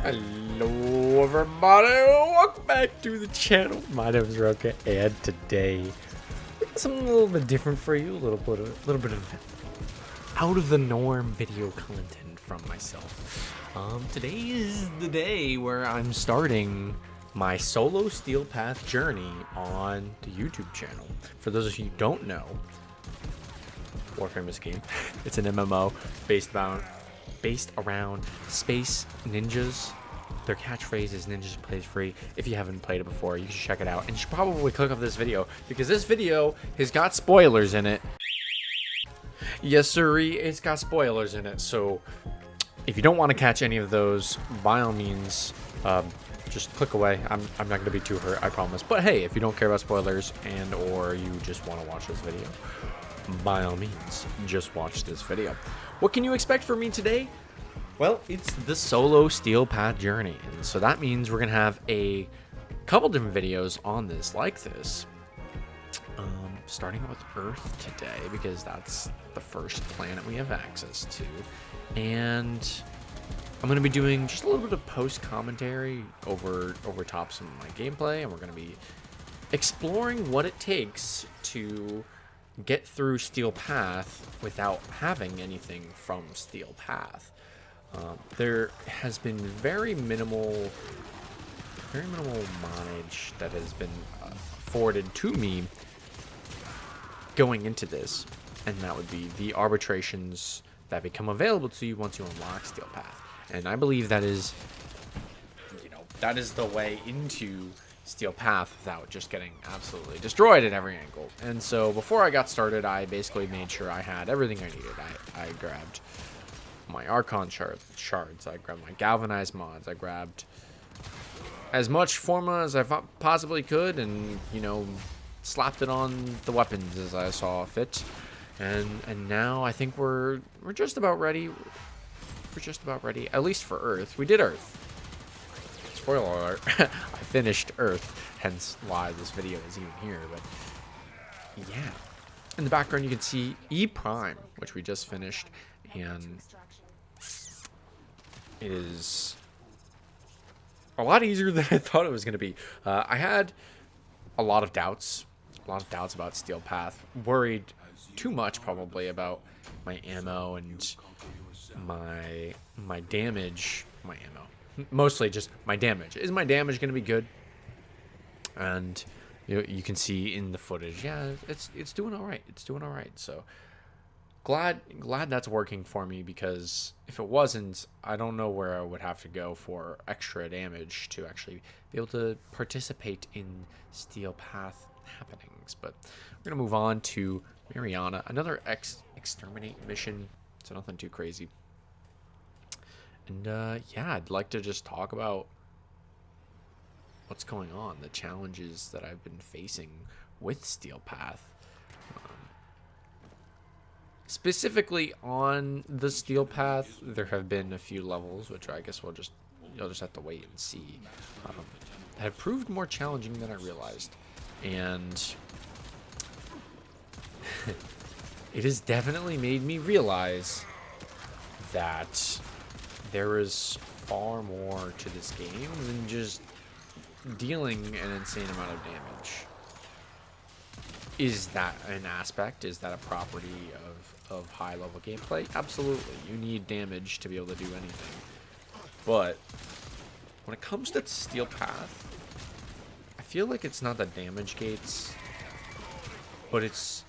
Hello everybody, welcome back to the channel. My name is Roka, and today we got something a little bit different for you, a little bit of out of the norm video content from myself. Today is the day where I'm starting my solo Steel Path journey on the YouTube channel. For those of you who don't know, Warframe is a game. It's an MMO based around space ninjas. Their catchphrase is ninjas plays free. If you haven't played it before, you should check it out. And you should probably click off this video because this video has got spoilers in it. Yes, sirree, it's got spoilers in it. So if you don't want to catch any of those, by all means, just click away. I'm not going to be too hurt, I promise. But hey, if you don't care about spoilers and or you just want to watch this video, by all means, just watch this video. What can you expect from me today? Well, it's the solo Steel Path journey, and so that means we're gonna have a couple different videos on this, like this. Starting with Earth today, because that's the first planet we have access to, and I'm gonna be doing just a little bit of post commentary over top some of my gameplay, and we're gonna be exploring what it takes to get through Steel Path without having anything from Steel Path. There has been very minimal mileage that has been forwarded to me going into this, and that would be the arbitrations that become available to you once you unlock Steel Path. And I believe that is, that is the way into Steel Path without just getting absolutely destroyed at every angle. And so before I got started, I basically made sure I had everything I needed. I grabbed my Archon shards, I grabbed my galvanized mods, I grabbed as much Forma as I possibly could, and slapped it on the weapons as I saw fit. And now I think we're just about ready. We're just about ready, at least for Earth. We did Earth. Spoiler alert, I finished Earth, hence why this video is even here. But yeah, in the background you can see E Prime, which we just finished, and it is a lot easier than I thought it was going to be. I had a lot of doubts about Steel Path, worried too much probably about my ammo and my damage, mostly just my damage. Is my damage going to be good? And you can see in the footage, yeah, it's doing all right. It's doing all right. So glad that's working for me, because if it wasn't, I don't know where I would have to go for extra damage to actually be able to participate in Steel Path happenings. But we're gonna move on to Mariana, another exterminate mission. So nothing too crazy. And yeah, I'd like to just talk about what's going on, the challenges that I've been facing with Steel Path. Specifically on the Steel Path, there have been a few levels, which I guess you'll just have to wait and see, that have proved more challenging than I realized. And it has definitely made me realize that there is far more to this game than just dealing an insane amount of damage. Is that an aspect? Is that a property of high-level gameplay? Absolutely. You need damage to be able to do anything. But when it comes to Steel Path, I feel like it's not the damage gates, but it's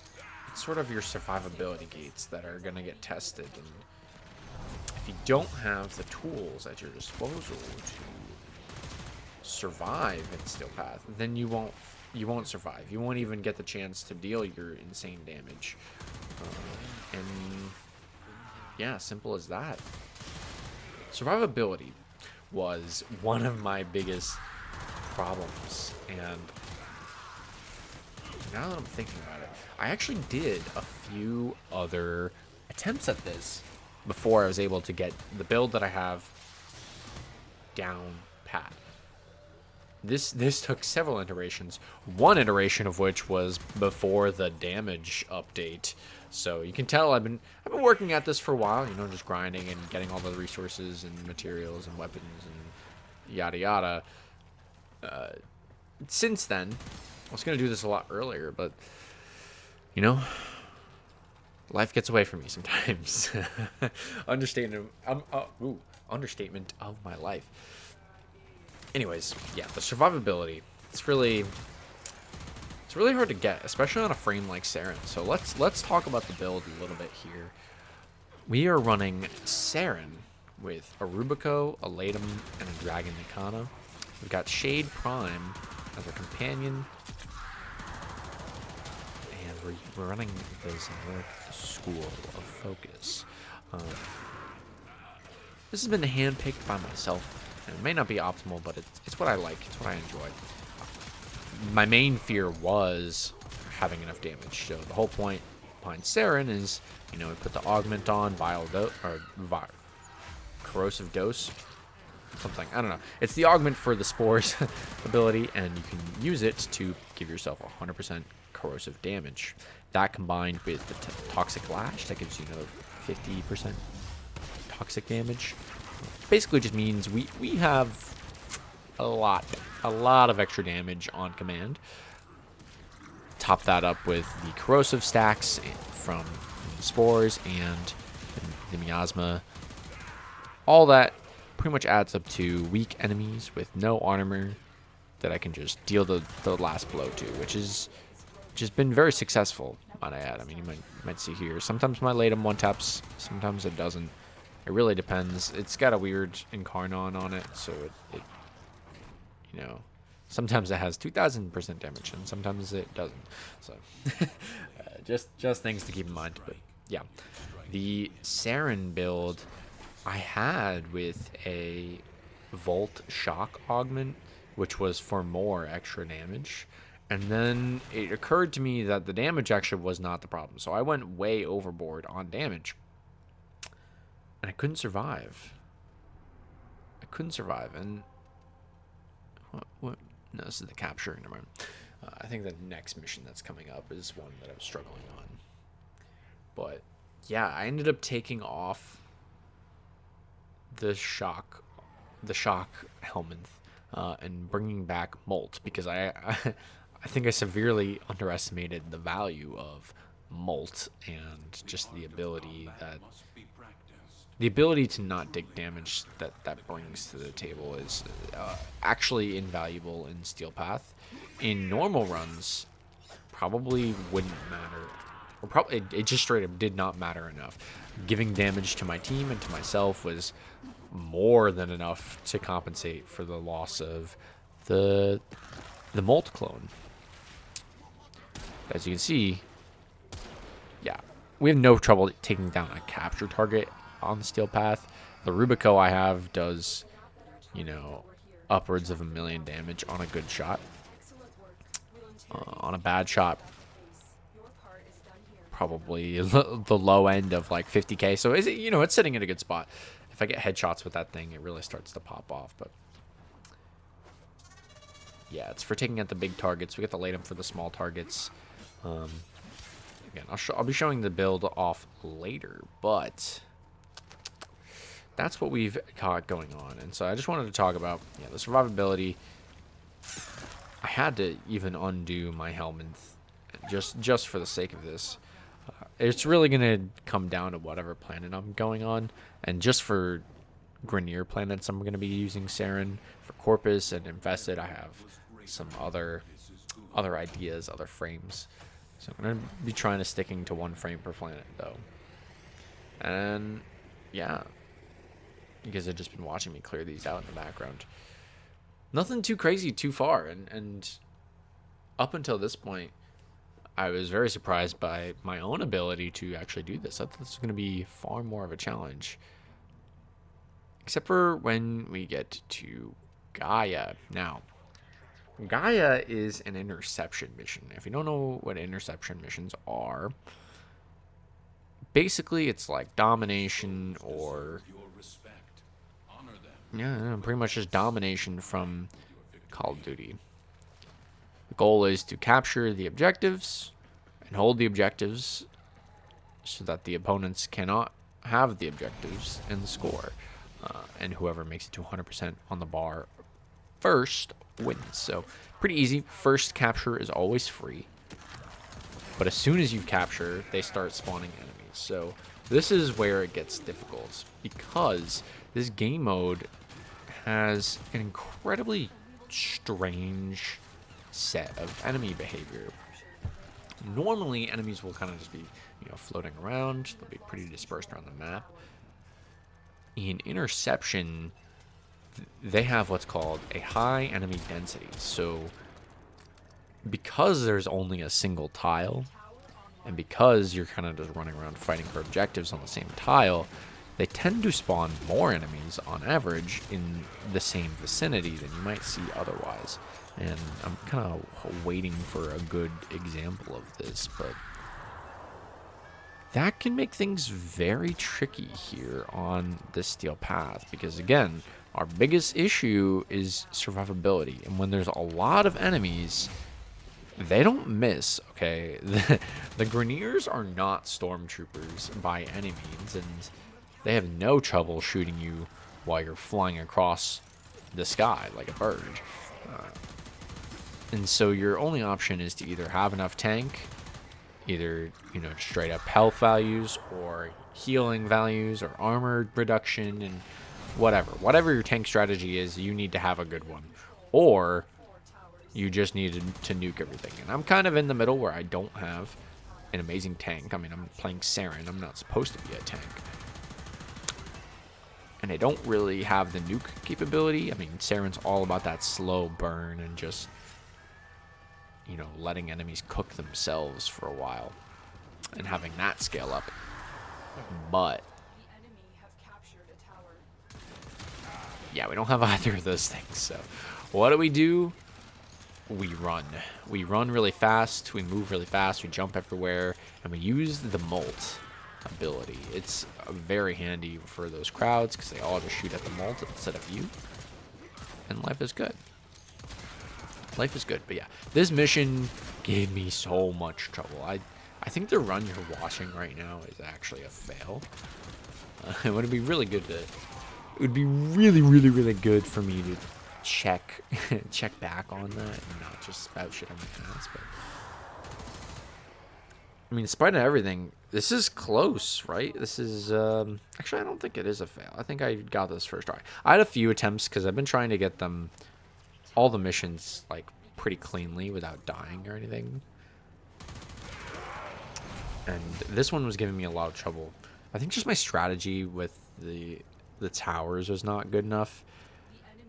sort of your survivability gates that are going to get tested. And if you don't have the tools at your disposal to survive in Steel Path, then you won't survive. You won't even get the chance to deal your insane damage. And yeah, simple as that. Survivability was one of my biggest problems, and now that I'm thinking about it, I actually did a few other attempts at this before I was able to get the build that I have down pat. This took several iterations, one iteration of which was before the damage update. So you can tell I've been working at this for a while, just grinding and getting all the resources and materials and weapons and yada yada. Since then, I was gonna do this a lot earlier, but you know, life gets away from me sometimes. Understatement. Understatement of my life. Anyways, yeah, the survivability. It's really hard to get, especially on a frame like Saren. So let's talk about the build a little bit here. We are running Saren with a Rubico, a Latum, and a Dragon Nikana. We've got Shade Prime as our companion. And we're running the Zenith School of Focus. This has been handpicked by myself, and it may not be optimal, but it's what I like. It's what I enjoy. My main fear was having enough damage. So the whole point behind Saren is, we put the augment on, corrosive dose, something. I don't know. It's the augment for the spores ability, and you can use it to give yourself 100% corrosive damage. That combined with the toxic lash, that gives you another 50% toxic damage. Basically just means we have a lot of extra damage on command. Top that up with the corrosive stacks from the spores and the miasma. All that pretty much adds up to weak enemies with no armor that I can just deal the last blow to, which is just been very successful, might I add. I mean, you might see here, sometimes my Latum one-taps, sometimes it doesn't. It really depends. It's got a weird Incarnon on it, so it sometimes it has 2,000% damage, and sometimes it doesn't. So, just things to keep in mind. But yeah, the Saren build I had with a Volt Shock Augment, which was for more extra damage. And then it occurred to me that the damage actually was not the problem. So I went way overboard on damage. And I couldn't survive. And what? No, this is the capture. Never mind. I think the next mission that's coming up is one that I was struggling on. But yeah, I ended up taking off the shock helmet and bringing back Molt, because I think I severely underestimated the value of Molt and just the ability to not take damage that brings to the table is actually invaluable in Steel Path. In normal runs, probably wouldn't matter, or probably it just straight up did not matter enough. Giving damage to my team and to myself was more than enough to compensate for the loss of the Molt clone. As you can see, yeah, we have no trouble taking down a capture target on the Steel Path. The Rubico I have does, upwards of 1 million damage on a good shot. On a bad shot, probably the low end of like 50k. So it's sitting in a good spot. If I get headshots with that thing, it really starts to pop off. But yeah, it's for taking out the big targets. We get the Latum for the small targets. Again, I'll be showing the build off later, but that's what we've got going on. And so I just wanted to talk about the survivability. I had to even undo my helmet just for the sake of this. It's really going to come down to whatever planet I'm going on. And just for Grenier planets, I'm going to be using Saren. For Corpus and Infested, I have some other ideas, other frames. So I'm going to be trying to sticking to one frame per planet, though. And yeah, you guys have just been watching me clear these out in the background. Nothing too crazy too far, and up until this point, I was very surprised by my own ability to actually do this. I thought this was going to be far more of a challenge. Except for when we get to Gaia. Now, Gaia is an interception mission. If you don't know what interception missions are, basically it's like domination or pretty much just domination from Call of Duty. The goal is to capture the objectives and hold the objectives so that the opponents cannot have the objectives and score. And whoever makes it to 100% on the bar first wins. So pretty easy. First capture is always free. But as soon as you capture, they start spawning enemies. So this is where it gets difficult, because this game mode has an incredibly strange set of enemy behavior. Normally, enemies will kind of just be, floating around. They'll be pretty dispersed around the map. In Interception, they have what's called a high enemy density. So because there's only a single tile, and because you're kind of just running around fighting for objectives on the same tile, they tend to spawn more enemies on average in the same vicinity than you might see otherwise. And I'm kind of waiting for a good example of this, but that can make things very tricky here on this steel path, because again, our biggest issue is survivability. And when there's a lot of enemies, they don't miss, okay? The Grineers are not stormtroopers by any means, and they have no trouble shooting you while you're flying across the sky like a bird. And so your only option is to either have enough tank, either, straight up health values, or healing values, or armor reduction, and whatever your tank strategy is, you need to have a good one, or you just needed to nuke everything. And I'm kind of in the middle where I don't have an amazing tank. I mean, I'm playing Saren. I'm not supposed to be a tank. And I don't really have the nuke capability. I mean, Saren's all about that slow burn and just, letting enemies cook themselves for a while and having that scale up. But yeah, we don't have either of those things. So what do? We run. We run really fast, we move really fast, we jump everywhere, and we use the molt ability. It's very handy for those crowds because they all just shoot at the molt instead of you. And life is good. Life is good. But yeah, this mission gave me so much trouble. I think the run you're watching right now is actually a fail. It would be really good to... It would be really, really, really good for me to check back on that and not just spout shit on my pants. But I mean, in spite of everything, this is close, right? This is actually, I don't think it is a fail. I think I got this first try. I had a few attempts because I've been trying to get them all the missions like pretty cleanly without dying or anything, and this one was giving me a lot of trouble. I think just my strategy with the towers was not good enough.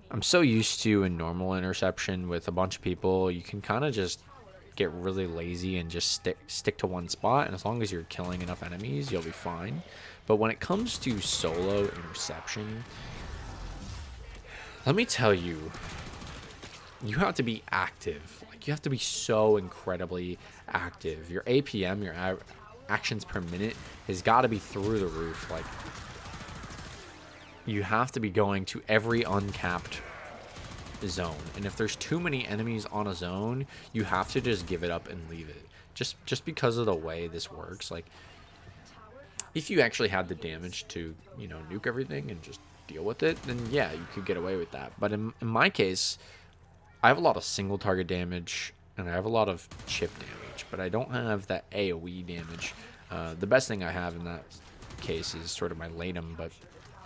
I'm so used to in normal interception with a bunch of people, you can kind of just get really lazy and just stick to one spot, and as long as you're killing enough enemies, you'll be fine. But when it comes to solo interception, let me tell you, you have to be active. Like, you have to be so incredibly active. Your APM, your actions per minute, has got to be through the roof. Like, you have to be going to every uncapped zone, and if there's too many enemies on a zone, you have to just give it up and leave it. Just because of the way this works. Like, if you actually had the damage to, nuke everything and just deal with it, then yeah, you could get away with that. But in my case, I have a lot of single target damage and I have a lot of chip damage, but I don't have that AoE damage. The best thing I have in that case is sort of my Latum, but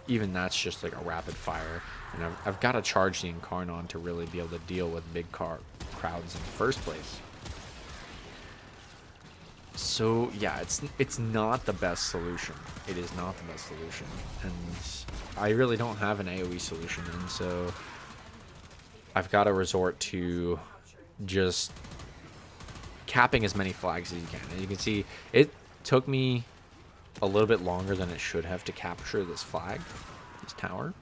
even that's just like a rapid fire, and I've got to charge the Incarnon to really be able to deal with big crowds in the first place. So yeah, it's not the best solution. It is not the best solution, and I really don't have an AoE solution, and so I've got to resort to just capping as many flags as you can. And you can see it took me a little bit longer than it should have to capture this flag, this tower,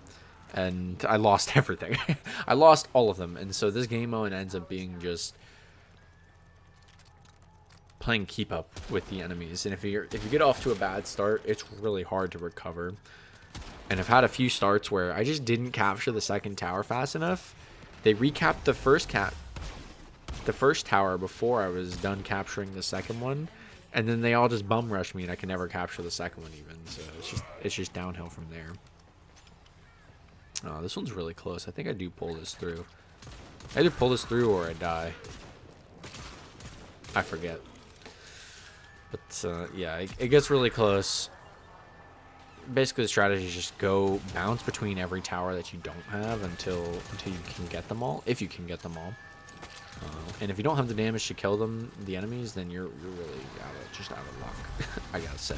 and I lost everything. I lost all of them, and so this game mode ends up being just playing keep up with the enemies. And if you get off to a bad start, it's really hard to recover. And I've had a few starts where I just didn't capture the second tower fast enough. They recapped the first tower before I was done capturing the second one, and then they all just bum rush me, and I can never capture the second one even. So it's just downhill from there. Oh, this one's really close. I think I do pull this through. I either pull this through or I die. I forget. But yeah, it gets really close. Basically, the strategy is just go bounce between every tower that you don't have until you can get them all, if you can get them all. And if you don't have the damage to kill them, the enemies, then you're really just out of luck. I gotta say.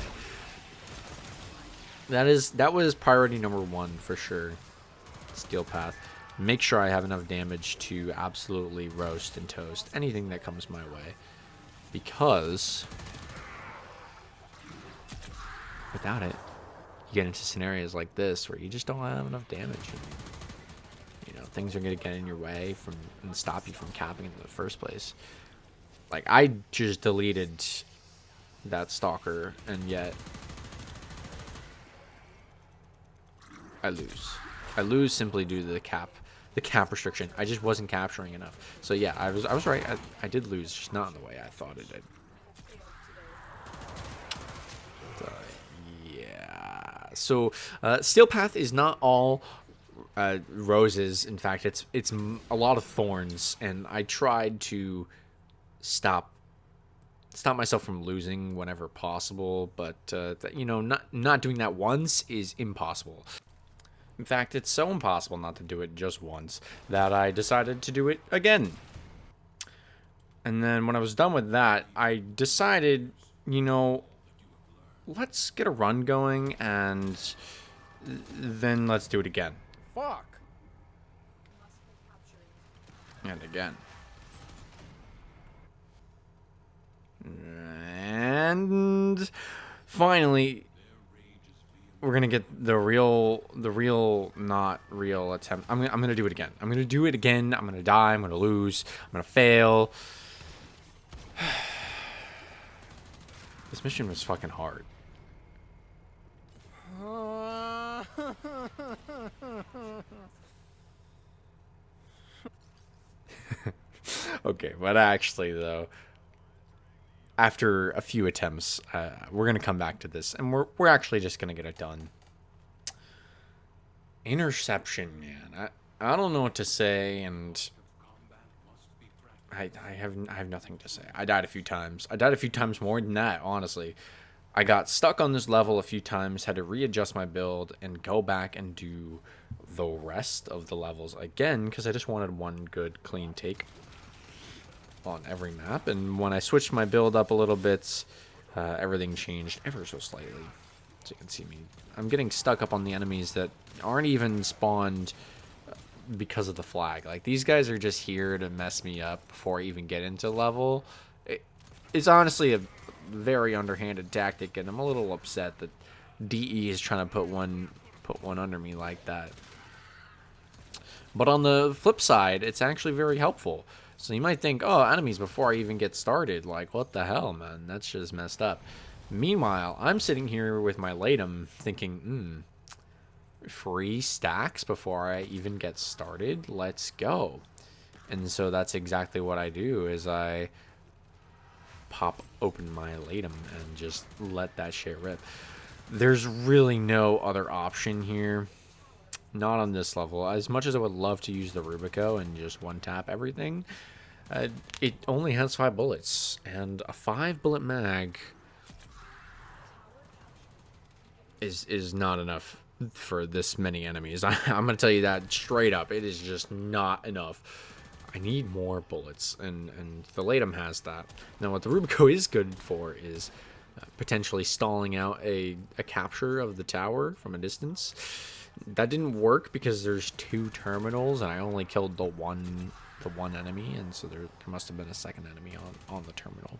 That was priority number 1 for sure. Steel Path. Make sure I have enough damage to absolutely roast and toast anything that comes my way, because without it, you get into scenarios like this where you just don't have enough damage. You know, things are going to get in your way and stop you from capping in the first place. Like, I just deleted that stalker, and yet I lose. I lose simply due to the cap restriction. I just wasn't capturing enough. So yeah, I was right. I did lose, just not in the way I thought it did. Yeah. So Steel Path is not all roses. In fact, it's a lot of thorns, and I tried to stop myself from losing whenever possible, but you know, not doing that once is impossible. In fact, it's so impossible not to do it just once that I decided to do it again. And then when I was done with that, I decided, you know, let's get a run going, and then let's do it again. Fuck. And again. And finally, we're gonna get the real not real attempt. I'm gonna do it again. I'm gonna do it again. I'm gonna die. I'm gonna lose. I'm gonna fail. This mission was fucking hard. Okay, but actually though, after a few attempts, we're gonna come back to this, and we're actually just gonna get it done. Interception, man. I don't know what to say, and I have nothing to say. I died a few times. I died a few times more than that, honestly. I got stuck on this level a few times, had to readjust my build, and go back and do the rest of the levels again, because I just wanted one good, clean take on every map. And when I switched my build up a little bit, everything changed ever so slightly. So you can see me. I'm getting stuck up on the enemies that aren't even spawned because of the flag. Like, these guys are just here to mess me up before I even get into level. It's honestly a very underhanded tactic, and I'm a little upset that DE is trying to put one under me like that. But on the flip side, it's actually very helpful. So you might think, oh, enemies before I even get started. Like, what the hell, man? That's just messed up. Meanwhile, I'm sitting here with my Latum thinking, free stacks before I even get started? Let's go. And so that's exactly what I do, is I pop open my Latum and just let that shit rip. There's really no other option here. Not on this level. As much as I would love to use the Rubico and just one-tap everything, it only has 5 bullets. And a 5-bullet mag is not enough for this many enemies. I'm going to tell you that straight up. It is just not enough. I need more bullets, and the Latum has that. Now, what the Rubico is good for is potentially stalling out a capture of the tower from a distance. That didn't work because there's 2 terminals, and I only killed the one enemy, and so there must have been a second enemy on the terminal.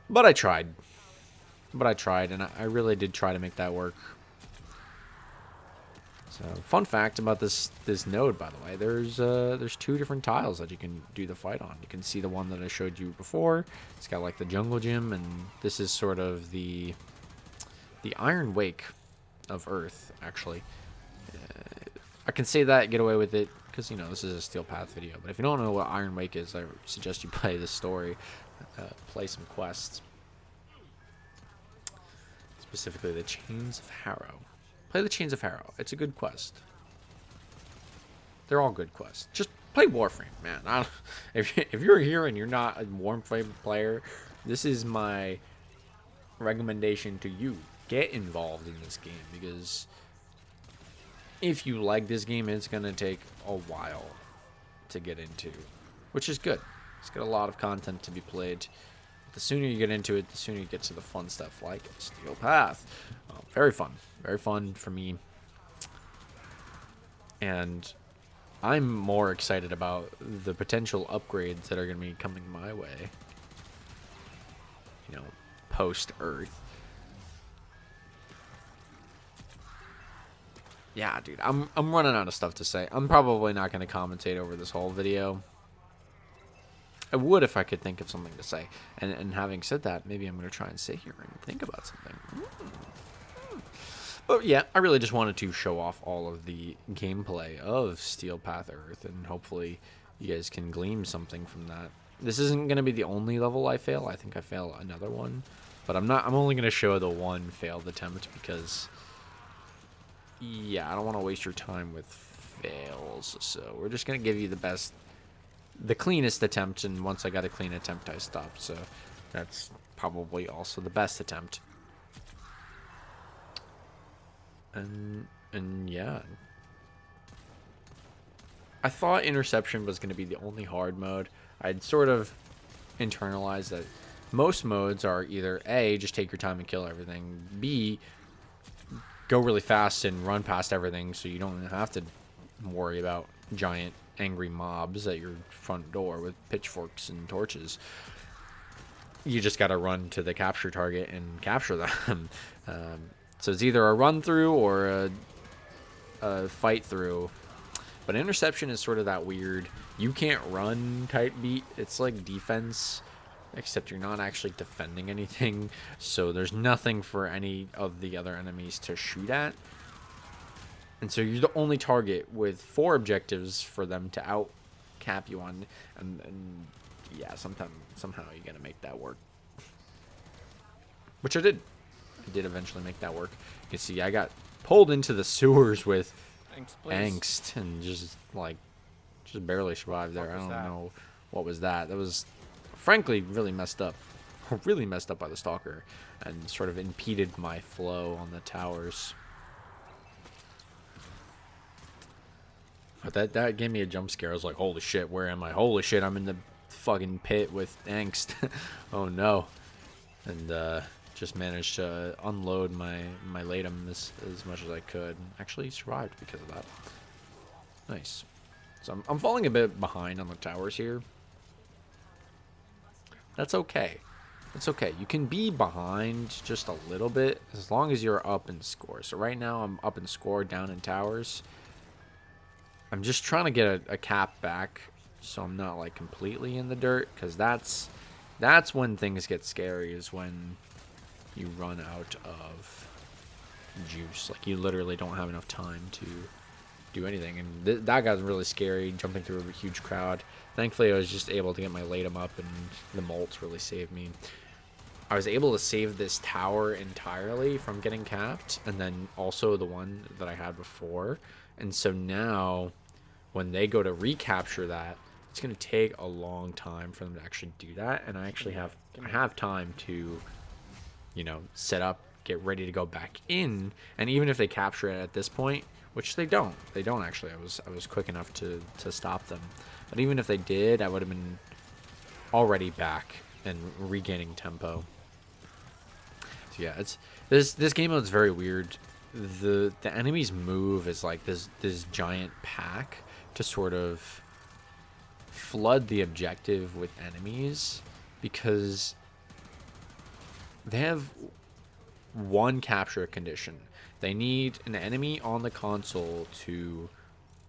But I tried. And I really did try to make that work. So, fun fact about this node, by the way, there's 2 different tiles that you can do the fight on. You can see the one that I showed you before. It's got like the jungle gym, and this is sort of the Iron Wake of Earth, actually. I can say that, get away with it, because, you know, this is a Steel Path video. But if you don't know what Iron Wake is, I suggest you play this story, play some quests. Specifically, the Chains of Harrow. Play the Chains of Harrow. It's a good quest. They're all good quests. Just play Warframe, man. If you're here and you're not a Warframe player, this is my recommendation to you. Get involved in this game, because if you like this game, it's going to take a while to get into, which is good. It's got a lot of content to be played. The sooner you get into it, the sooner you get to the fun stuff like Steel Path. Very fun for me. And I'm more excited about the potential upgrades that are going to be coming my way. You know, post Earth. Yeah, dude, I'm running out of stuff to say. I'm probably not going to commentate over this whole video. I would if I could think of something to say. And having said that, maybe I'm going to try and sit here and think about something. But yeah, I really just wanted to show off all of the gameplay of Steel Path Earth, and hopefully you guys can glean something from that. This isn't going to be the only level I fail. I think I fail another one. But I'm only going to show the one failed attempt because, yeah, I don't want to waste your time with fails. So we're just going to give you the cleanest attempt, and once I got a clean attempt, I stopped. So that's probably also the best attempt. And yeah, I thought interception was going to be the only hard mode. I'd sort of internalized that most modes are either A, just take your time and kill everything, B, go really fast and run past everything so you don't have to worry about giant angry mobs at your front door with pitchforks and torches. You just got to run to the capture target and capture them. So it's either a run through or a fight through. But interception is sort of that weird, you can't run type beat. It's like defense, except you're not actually defending anything. So there's nothing for any of the other enemies to shoot at. And so you're the only target with 4 objectives for them to out cap you on. And yeah, somehow you got to make that work. Which I did. I did eventually make that work. You can see I got pulled into the sewers with angst and just barely survived there. I don't know what was that. That was frankly really messed up. Really messed up by the stalker and sort of impeded my flow on the towers. But that gave me a jump scare. I was like, holy shit, where am I? Holy shit, I'm in the fucking pit with angst. Oh no. And just managed to unload my latum as much as I could. Actually survived because of that. Nice. So I'm falling a bit behind on the towers here. That's okay. That's okay. You can be behind just a little bit as long as you're up in score. So right now I'm up in score, down in towers. I'm just trying to get a cap back so I'm not like completely in the dirt, because that's when things get scary, is when you run out of juice. Like, you literally don't have enough time to do anything. And that got really scary, jumping through a huge crowd. Thankfully, I was just able to get my latum up, and the molts really saved me. I was able to save this tower entirely from getting capped, and then also the one that I had before. And so now, when they go to recapture that, it's going to take a long time for them to actually do that. And I actually have time to, you know, set up, get ready to go back in. And even if they capture it at this point, which they don't actually. I was quick enough to stop them. But even if they did, I would have been already back and regaining tempo. So yeah, this game mode's very weird. The enemies move as like this giant pack to sort of flood the objective with enemies, because they have one capture condition. They need an enemy on the console to,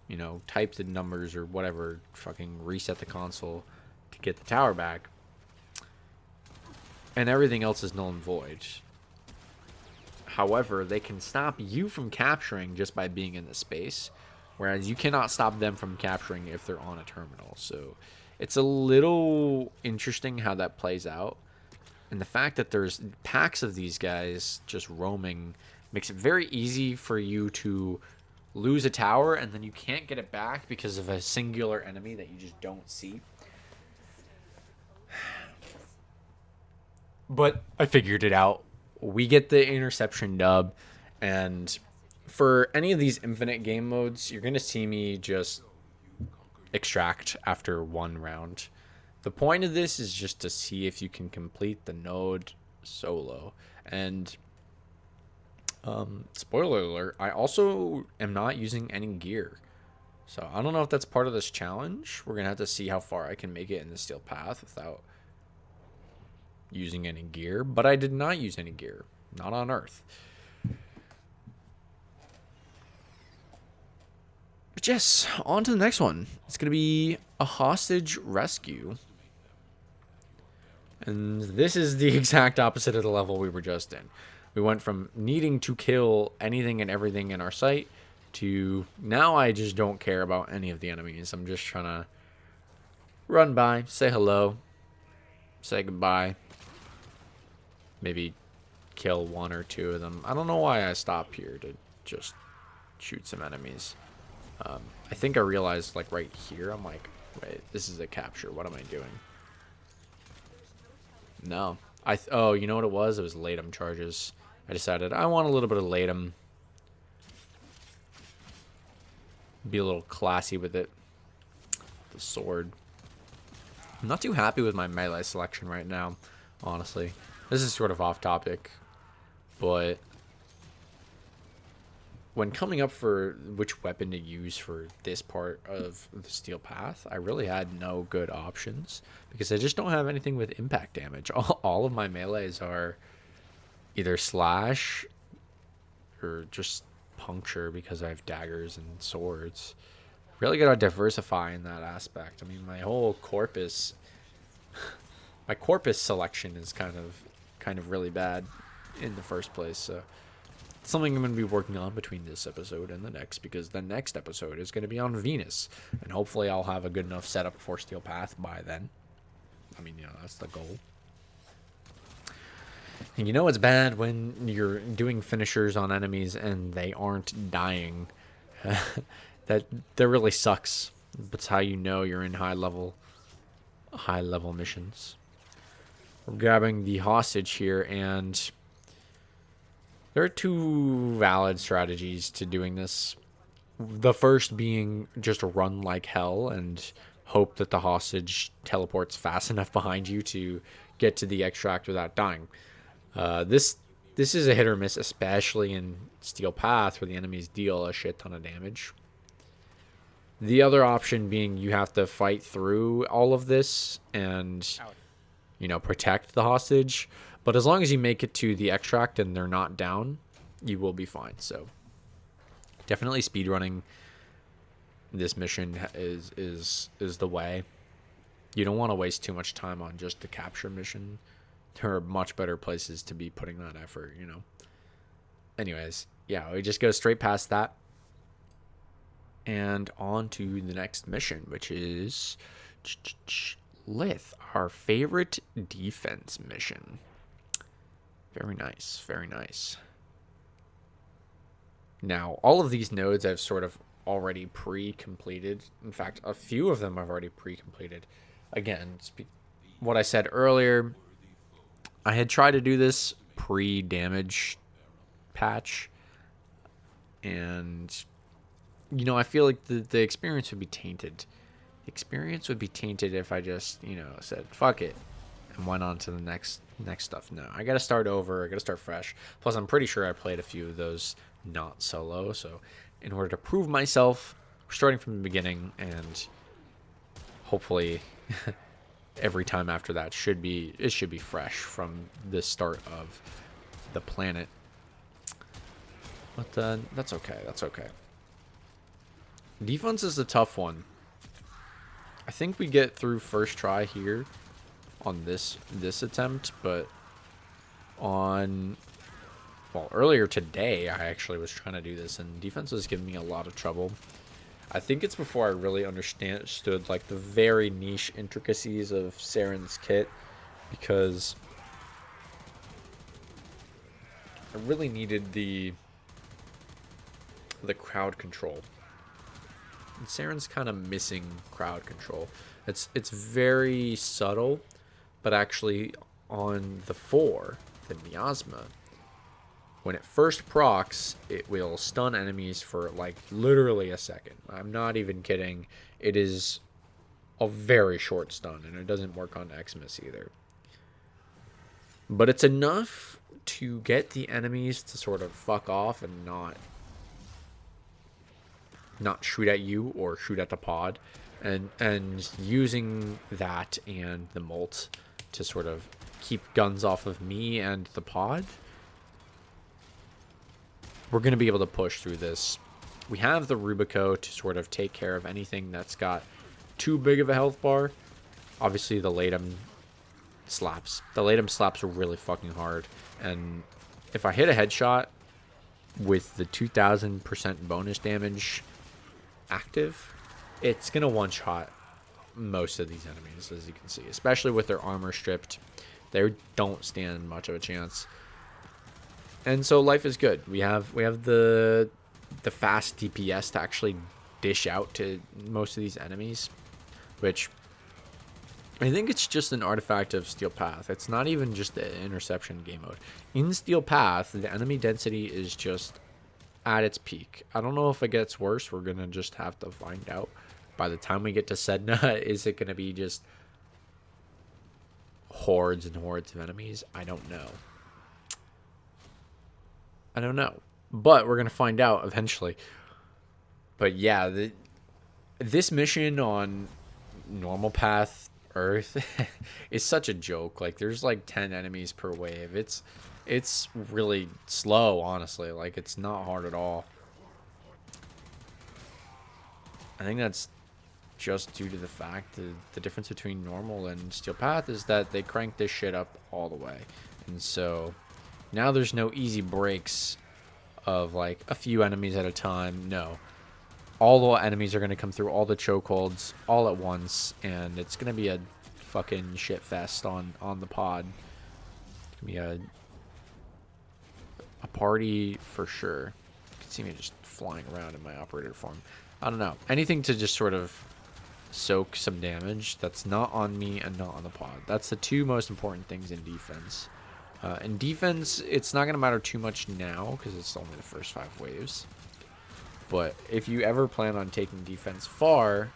you know, type the numbers or whatever, fucking reset the console to get the tower back, and everything else is null and void. However, they can stop you from capturing just by being in the space, whereas you cannot stop them from capturing if they're on a terminal. So it's a little interesting how that plays out. And the fact that there's packs of these guys just roaming makes it very easy for you to lose a tower and then you can't get it back because of a singular enemy that you just don't see. But I figured it out. We get the interception dub, and for any of these infinite game modes, you're going to see me just extract after one round. The point of this is just to see if you can complete the node solo. And spoiler alert, I also am not using any gear. So I don't know if that's part of this challenge. We're going to have to see how far I can make it in the steel path without using any gear. But I did not use any gear. Not on Earth. But yes, on to the next one. It's going to be a hostage rescue. And this is the exact opposite of the level we were just in. We went from needing to kill anything and everything in our sight to now I just don't care about any of the enemies. I'm just trying to run by, say hello, say goodbye, maybe kill one or two of them. I don't know why I stopped here to just shoot some enemies. I think I realized, like, right here, I'm like, wait, this is a capture. What am I doing? No. Oh, you know what it was? It was latum charges. I decided I want a little bit of latum. Be a little classy with it. The sword. I'm not too happy with my melee selection right now, honestly. This is sort of off topic, but when coming up for which weapon to use for this part of the steel path, I really had no good options because I just don't have anything with impact damage. All of my melees are either slash or just puncture because I have daggers and swords. Really gotta diversify in that aspect. I mean, my whole corpus, my corpus selection is kind of really bad in the first place. So something I'm going to be working on between this episode and the next, because the next episode is going to be on Venus, and hopefully I'll have a good enough setup for Steel Path by then. I mean, you know, that's the goal. And you know it's bad when you're doing finishers on enemies and they aren't dying. that really sucks. That's how you know you're in high level missions. We're grabbing the hostage here, and there are two valid strategies to doing this. The first being just run like hell and hope that the hostage teleports fast enough behind you to get to the extract without dying. This is a hit or miss, especially in Steel Path, where the enemies deal a shit ton of damage. The other option being you have to fight through all of this and, you know, protect the hostage. But as long as you make it to the extract and they're not down, you will be fine. So definitely speedrunning this mission is the way. You don't want to waste too much time on just the capture mission. There are much better places to be putting that effort, you know. Anyways, yeah, we just go straight past that and on to the next mission, which is Lith, our favorite defense mission. Very nice, very nice. Now, all of these nodes I've sort of already pre-completed. In fact, a few of them I've already pre-completed. Again, what I said earlier, I had tried to do this pre-damage patch, and, you know, I feel like the experience would be tainted. The experience would be tainted if I just, you know, said, fuck it, and went on to the next stuff. No, I gotta start over. I gotta start fresh. Plus, I'm pretty sure I played a few of those not solo. So, in order to prove myself, we're starting from the beginning, and hopefully, every time after that should be fresh from the start of the planet. But that's okay. That's okay. Defense is a tough one. I think we get through first try here on this attempt, but earlier today I actually was trying to do this, and defense was giving me a lot of trouble. I think it's before I really understood like the very niche intricacies of Saren's kit, because I really needed the the crowd control. And Saren's kind of missing crowd control. It's very subtle, but actually on the 4, the miasma, when it first procs, it will stun enemies for like literally a second. I'm not even kidding. It is a very short stun, and it doesn't work on Xmas either. But it's enough to get the enemies to sort of fuck off and not shoot at you or shoot at the pod, and using that and the molt to sort of keep guns off of me and the pod, we're going to be able to push through this. We have the Rubico to sort of take care of anything that's got too big of a health bar. Obviously, the Latum slaps. The Latum slaps are really fucking hard. And if I hit a headshot with the 2000% bonus damage active, it's going to one-shot most of these enemies, as you can see. Especially with their armor stripped. They don't stand much of a chance. And so life is good. We have the fast DPS to actually dish out to most of these enemies, which I think it's just an artifact of Steel Path. It's not even just the interception game mode. In Steel Path, the enemy density is just at its peak. I don't know if it gets worse. We're gonna just have to find out. By the time we get to Sedna, is it gonna be just hordes and hordes of enemies? I don't know. But we're going to find out eventually. But yeah, this mission on normal path Earth is such a joke. Like, there's like 10 enemies per wave. It's really slow, honestly. Like, it's not hard at all. I think that's just due to the fact that the difference between normal and Steel Path is that they crank this shit up all the way. And so now there's no easy breaks of like a few enemies at a time. No. All the enemies are going to come through all the chokeholds all at once, and it's going to be a fucking shit fest on the pod. It's going to be a party for sure. You can see me just flying around in my operator form. I don't know. Anything to just sort of soak some damage that's not on me and not on the pod. That's the two most important things in defense. In defense, it's not going to matter too much now because it's only the first 5 waves. But if you ever plan on taking defense far,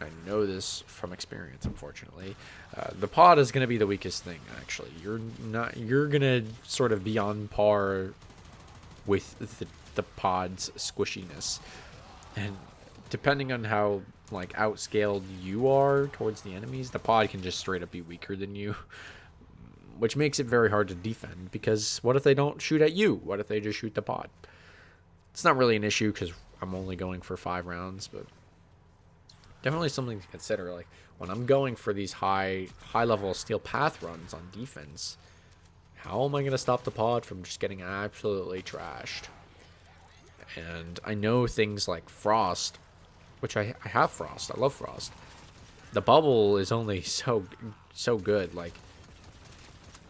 I know this from experience, unfortunately, the pod is going to be the weakest thing, actually. You're going to sort of be on par with the pod's squishiness. And depending on how like outscaled you are towards the enemies, the pod can just straight up be weaker than you. Which makes it very hard to defend, because what if they don't shoot at you? What if they just shoot the pod? It's not really an issue because I'm only going for 5 rounds, but definitely something to consider. Like, when I'm going for these high level Steel Path runs on defense, how am I going to stop the pod from just getting absolutely trashed? And I know things like Frost, which I have Frost. I love Frost. The bubble is only so good. Like,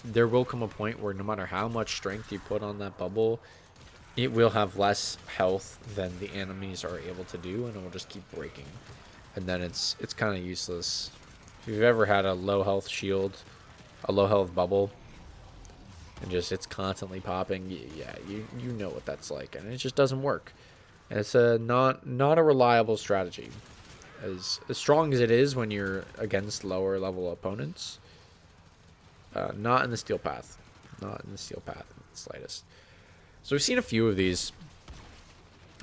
there will come a point where no matter how much strength you put on that bubble, it will have less health than the enemies are able to do, and it will just keep breaking. And then it's kind of useless. If you've ever had a low health shield, a low health bubble, and just it's constantly popping, yeah, you know what that's like, and it just doesn't work. And it's not a reliable strategy. As strong as it is when you're against lower level opponents, not in the Steel Path. Not in the Steel Path in the slightest. So we've seen a few of these.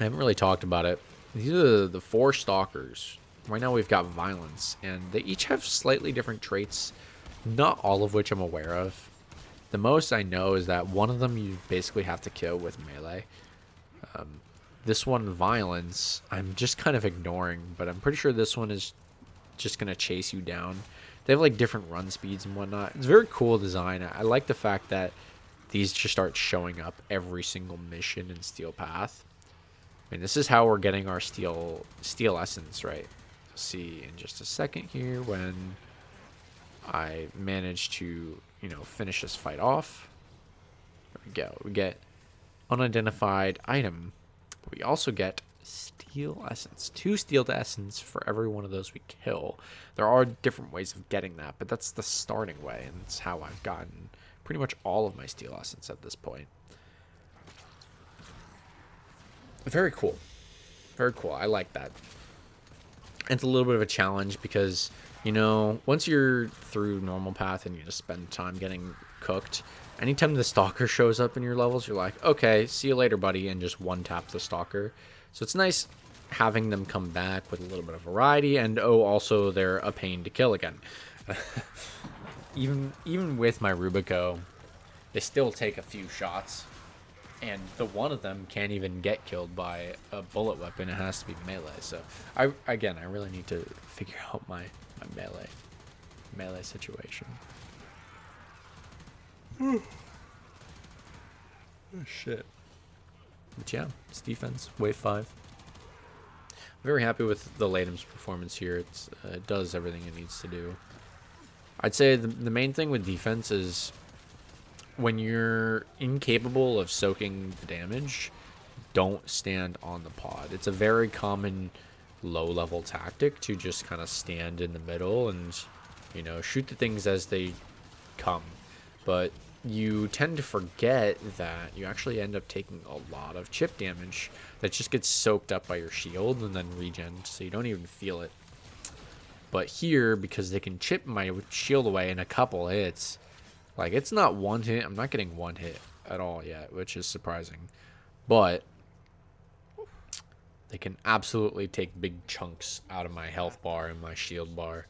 I haven't really talked about it. These are the 4 stalkers. Right now we've got Violence, and they each have slightly different traits, not all of which I'm aware of. The most I know is that one of them you basically have to kill with melee. This one, Violence, I'm just kind of ignoring, but I'm pretty sure this one is just going to chase you down. They have like different run speeds and whatnot. It's a very cool design. I like the fact that these just start showing up every single mission in Steel Path. I mean, this is how we're getting our steel essence, right? You'll see in just a second here when I manage to, finish this fight off. There we go. We get unidentified item. But we also get steel essence. 2 steel essence for every one of those we kill. There are different ways of getting that, but that's the starting way, and it's how I've gotten pretty much all of my steel essence at this point. Very cool. Very cool. I like that. It's a little bit of a challenge because, you know, once you're through normal path and you just spend time getting cooked, anytime the stalker shows up in your levels, you're like, okay, see you later, buddy, and just one tap the stalker. So it's nice having them come back with a little bit of variety, and oh, also they're a pain to kill again. even with my Rubico, they still take a few shots, and the one of them can't even get killed by a bullet weapon. It has to be melee. So I really need to figure out my melee situation. Oh shit. But yeah, it's defense, wave 5. Very happy with the Latem's performance here. It does everything it needs to do. I'd say the main thing with defense is when you're incapable of soaking the damage, don't stand on the pod. It's a very common low-level tactic to just kind of stand in the middle and, you know, shoot the things as they come. But you tend to forget that you actually end up taking a lot of chip damage that just gets soaked up by your shield and then regen, so you don't even feel it. But here, because they can chip my shield away in a couple hits, like, it's not one hit. I'm not getting one hit at all yet, which is surprising. But they can absolutely take big chunks out of my health bar and my shield bar.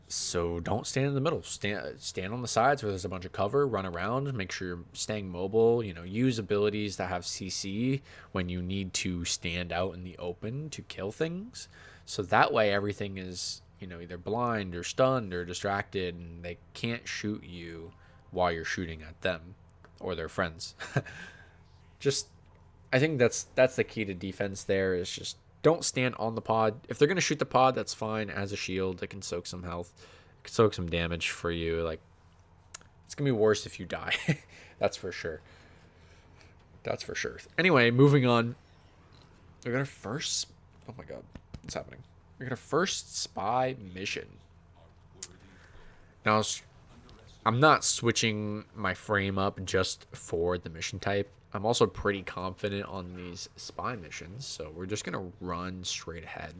So don't stand in the middle. Stand on the sides where there's a bunch of cover. Run around. Make sure you're staying mobile. You know, use abilities that have CC when you need to stand out in the open to kill things. So that way everything is, you know, either blind or stunned or distracted, and they can't shoot you while you're shooting at them or their friends. Just, I think that's the key to defense there, is just don't stand on the pod. If they're going to shoot the pod, that's fine. As a shield, it can soak some health. It can soak some damage for you. Like, it's going to be worse if you die. That's for sure. That's for sure. Anyway, moving on. We're going to first... Oh my god. What's happening? We're going to first spy mission. Now, I'm not switching my frame up just for the mission type. I'm also pretty confident on these spy missions, so we're just gonna run straight ahead,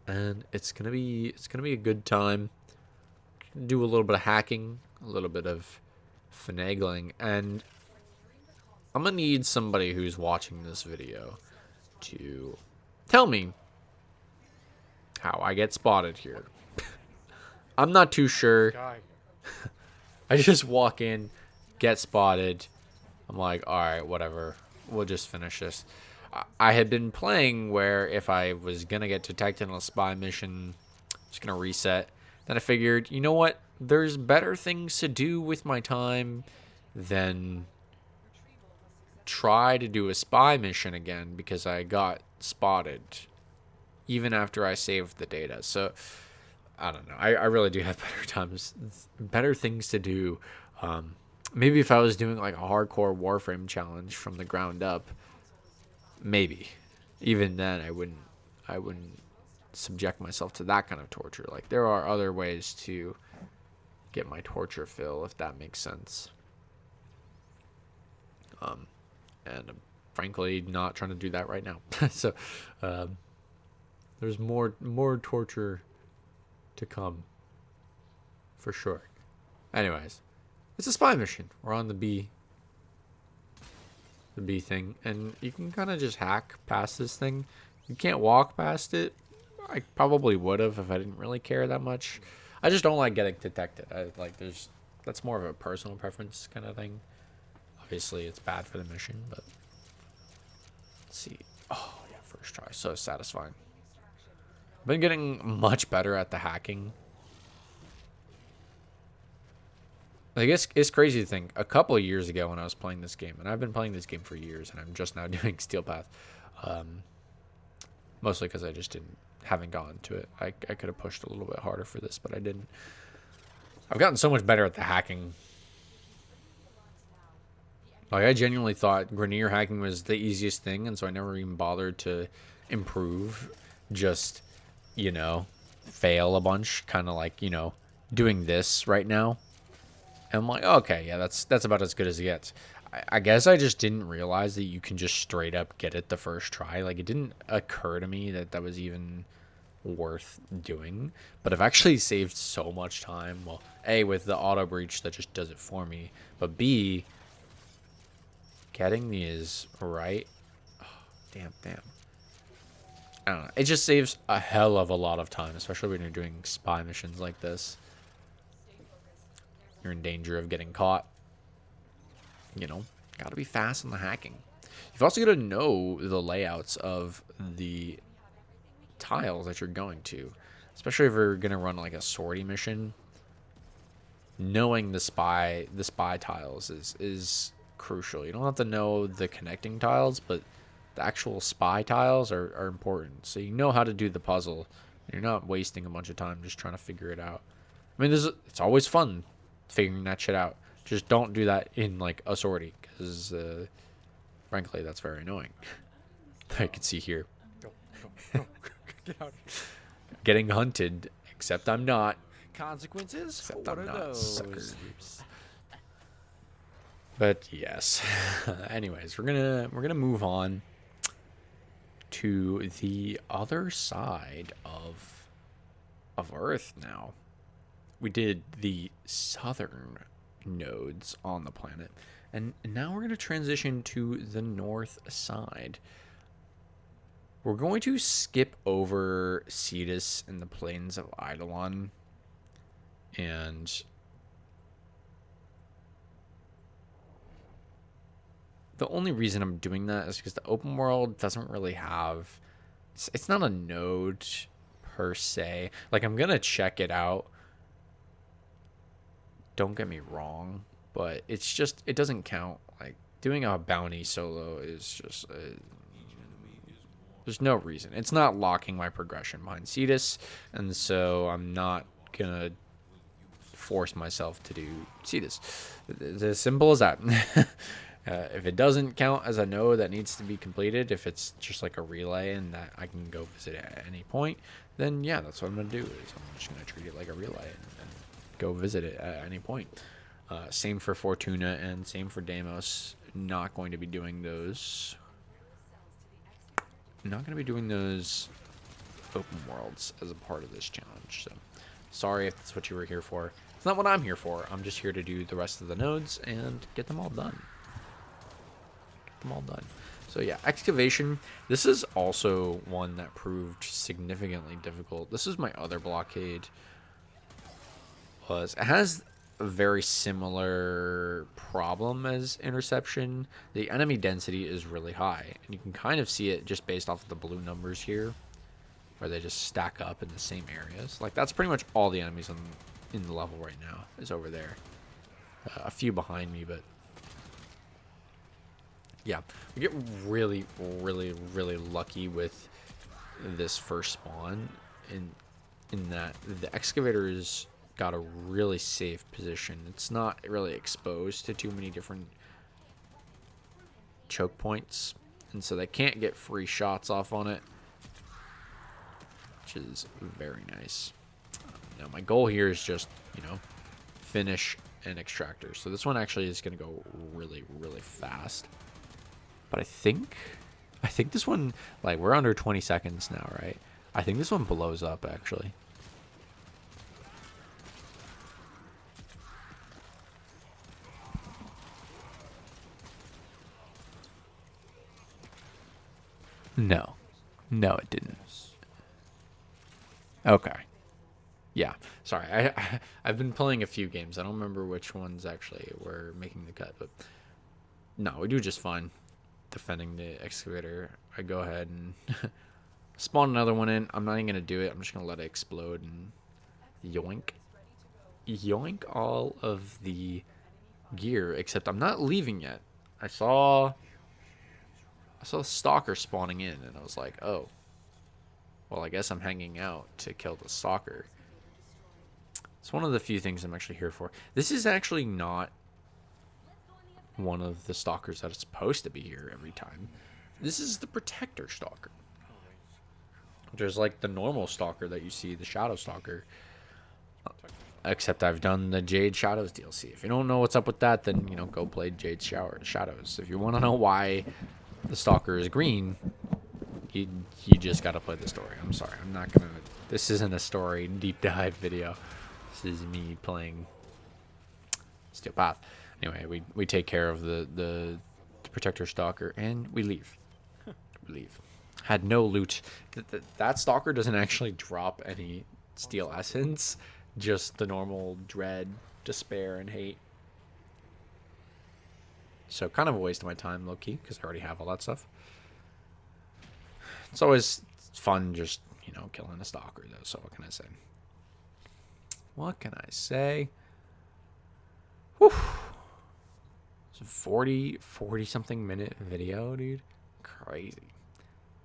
and it's gonna be a good time. Do a little bit of hacking, a little bit of finagling, and I'm gonna need somebody who's watching this video to tell me how I get spotted here. I'm not too sure. I just walk in, get spotted. I'm like, all right, whatever. We'll just finish this. I had been playing where if I was going to get detected on a spy mission, just going to reset. Then I figured, you know what? There's better things to do with my time than try to do a spy mission again, because I got spotted even after I saved the data. So I don't know. I really do have better things to do. Maybe if I was doing like a hardcore Warframe challenge from the ground up, maybe. Even then, I wouldn't subject myself to that kind of torture. Like, there are other ways to get my torture fill, if that makes sense. And I'm frankly not trying to do that right now. So, there's more torture to come, for sure. Anyways, it's a spy mission. We're on the B thing, and you can kind of just hack past this thing. You can't walk past it. I probably would have if I didn't really care that much. I just don't like getting detected. That's more of a personal preference kind of thing. Obviously, it's bad for the mission, but let's see. Oh yeah, first try, so satisfying. I've been getting much better at the hacking. I guess it's crazy to think, a couple of years ago when I was playing this game, and I've been playing this game for years, and I'm just now doing Steel Path, mostly because I just haven't gone to it. I could have pushed a little bit harder for this, but I didn't. I've gotten so much better at the hacking. Like, I genuinely thought Grenier hacking was the easiest thing, and so I never even bothered to improve. Just, you know, fail a bunch, kind of like, you know, doing this right now. And I'm like, okay, yeah, that's about as good as it gets. I guess I just didn't realize that you can just straight up get it the first try. Like, it didn't occur to me that that was even worth doing. But I've actually saved so much time. Well, A, with the auto breach that just does it for me, but B, getting these right. Oh, damn. I don't know. It just saves a hell of a lot of time, especially when you're doing spy missions like this. You're in danger of getting caught. You know, gotta be fast on the hacking. You've also got to know the layouts of the tiles that you're going to, especially if you're gonna run like a sortie mission. Knowing the spy tiles is crucial. You don't have to know the connecting tiles, but the actual spy tiles are important. So you know how to do the puzzle. You're not wasting a bunch of time just trying to figure it out. I mean, it's always fun figuring that shit out. Just don't do that in like a sortie, because frankly, that's very annoying. I can see here. Go. Get out here. Getting hunted, except I'm not. Consequences? Except What I'm are not, those? sucker. But yes. Anyways, we're gonna move on to the other side of Earth now. We did the southern nodes on the planet, and now we're gonna transition to the north side. We're going to skip over Cetus and the plains of Eidolon, and the only reason I'm doing that is because the open world doesn't really have... It's not a node per se. Like, I'm going to check it out. Don't get me wrong. But it's just... It doesn't count. Like, doing a bounty solo is just... there's no reason. It's not locking my progression behind Cetus. And so I'm not going to force myself to do Cetus. It's as simple as that. If it doesn't count as a node that needs to be completed, if it's just like a relay and that I can go visit at any point, then yeah, that's what I'm going to do. Is I'm just going to treat it like a relay and go visit it at any point. Same for Fortuna and same for Deimos. Not going to be doing those. Not going to be doing those open worlds as a part of this challenge. So sorry if that's what you were here for. It's not what I'm here for. I'm just here to do the rest of the nodes and get them all done. So yeah, excavation. This is also one that proved significantly difficult. This is my other blockade. It has a very similar problem as interception. The enemy density is really high, and you can kind of see it just based off of the blue numbers here, where they just stack up in the same areas. Like, that's pretty much all the enemies in the level right now is over there. A few behind me, but yeah, we get really lucky with this first spawn in that the excavator's got a really safe position. It's not really exposed to too many different choke points, and so they can't get free shots off on it, which is very nice. Now my goal here is just, you know, finish an extractor. So this one actually is going to go really fast. But I think this one, like, we're under 20 seconds now, right? I think this one blows up, actually. No, it didn't. Okay. Yeah, sorry. I've been playing a few games. I don't remember which ones actually were making the cut, but no, we do just fine defending the excavator. I go ahead and spawn another one in. I'm not even gonna do it. I'm just gonna let it explode and yoink all of the gear. Except I'm not leaving yet. I saw the stalker spawning in, and I was like, oh, well, I guess I'm hanging out to kill the stalker. It's one of the few things I'm actually here for. This is actually not one of the stalkers that is supposed to be here every time. This is the Protector Stalker. There's like the normal stalker that you see, the Shadow Stalker. Except I've done the Jade Shadows DLC. If you don't know what's up with that, then, you know, go play Jade Shadows. If you want to know why the stalker is green, you just got to play the story. I'm sorry. I'm not going to... This isn't a story deep dive video. This is me playing Steel Path. Anyway, we take care of the Protector Stalker, and we leave. We leave. Had no loot. That Stalker doesn't actually drop any Steel Essence. Just the normal dread, despair, and hate. So kind of a waste of my time, low-key, because I already have all that stuff. It's always fun just, you know, killing a stalker, though, so what can I say? What can I say? Whew. It's a 40-something minute video, dude. Crazy.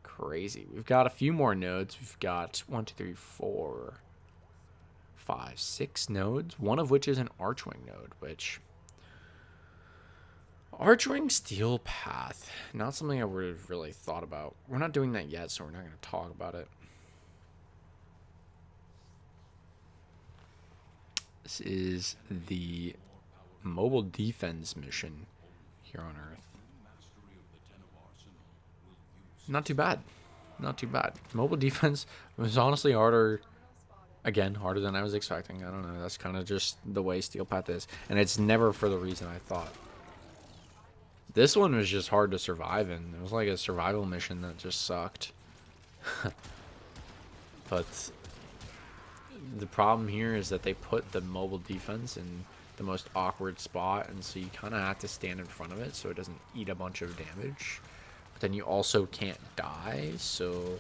Crazy. We've got a few more nodes. We've got 1, 2, 3, 4, 5, 6 nodes, one of which is an Archwing node, which... Archwing Steel Path. Not something I would have really thought about. We're not doing that yet, so we're not going to talk about it. This is the mobile defense mission here on Earth. Not too bad. Not too bad. Mobile defense was honestly harder... Again, harder than I was expecting. I don't know. That's kind of just the way Steel Path is. And it's never for the reason I thought. This one was just hard to survive in. It was like a survival mission that just sucked. But the problem here is that they put the mobile defense in the most awkward spot. And so you kind of have to stand in front of it so it doesn't eat a bunch of damage. But then you also can't die. So...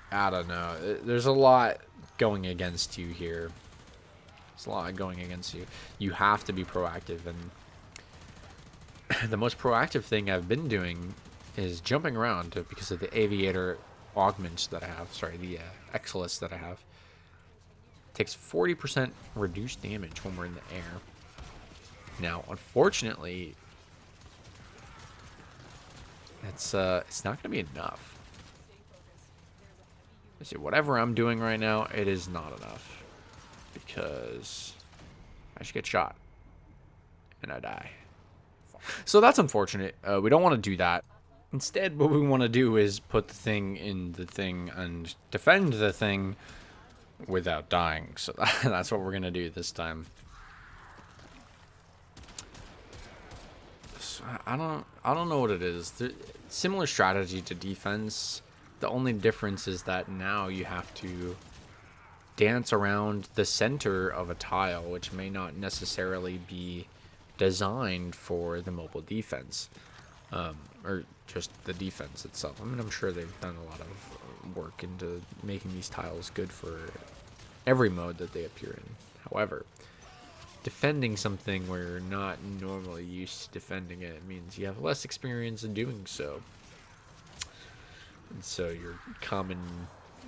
I don't know. There's a lot going against you here. There's a lot going against you. You have to be proactive, and the most proactive thing I've been doing is jumping around because of the Aviator augments that I have. Sorry, the Exilus that I have. It takes 40% reduced damage when we're in the air. Now, unfortunately, it's not going to be enough. See, whatever I'm doing right now, it is not enough. Because I just get shot. And I die. So that's unfortunate. We don't want to do that. Instead, what we want to do is put the thing in the thing and defend the thing without dying. So that's what we're going to do this time. So I don't know what it is. Similar strategy to defense. The only difference is that now you have to dance around the center of a tile, which may not necessarily be designed for the mobile defense, or just the defense itself. I mean, I'm sure they've done a lot of work into making these tiles good for every mode that they appear in. However, defending something where you're not normally used to defending it means you have less experience in doing so. And so your common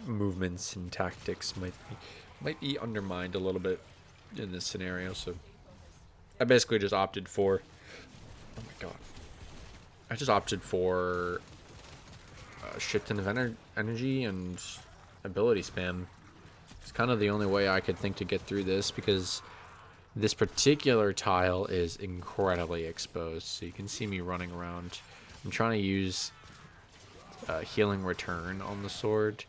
movements and tactics might be undermined a little bit in this scenario. So I basically just opted for... Oh my god. I just opted for a shit ton of energy and ability spam. It's kind of the only way I could think to get through this, because this particular tile is incredibly exposed. So you can see me running around. I'm trying to use... healing return on the sword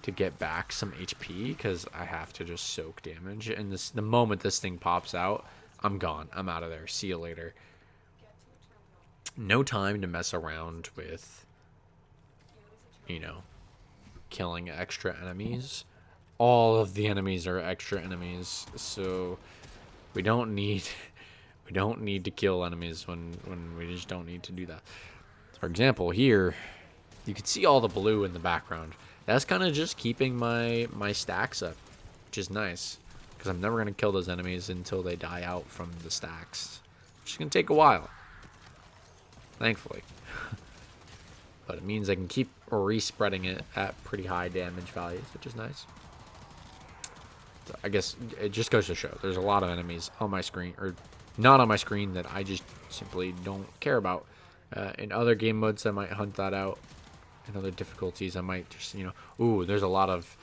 to get back some HP, because I have to just soak damage, and the moment this thing pops out, I'm gone. I'm out of there. See you later. No time to mess around with, you know, killing extra enemies. All of the enemies are extra enemies, so we don't need to kill enemies when we just don't need to do that. For example, here you can see all the blue in the background. That's kind of just keeping my stacks up, which is nice, because I'm never going to kill those enemies until they die out from the stacks, which is going to take a while, thankfully. But it means I can keep respreading it at pretty high damage values, which is nice. So I guess it just goes to show there's a lot of enemies on my screen, or not on my screen that I just simply don't care about. In other game modes, I might hunt that out. In other difficulties, I might just, ooh, there's a lot of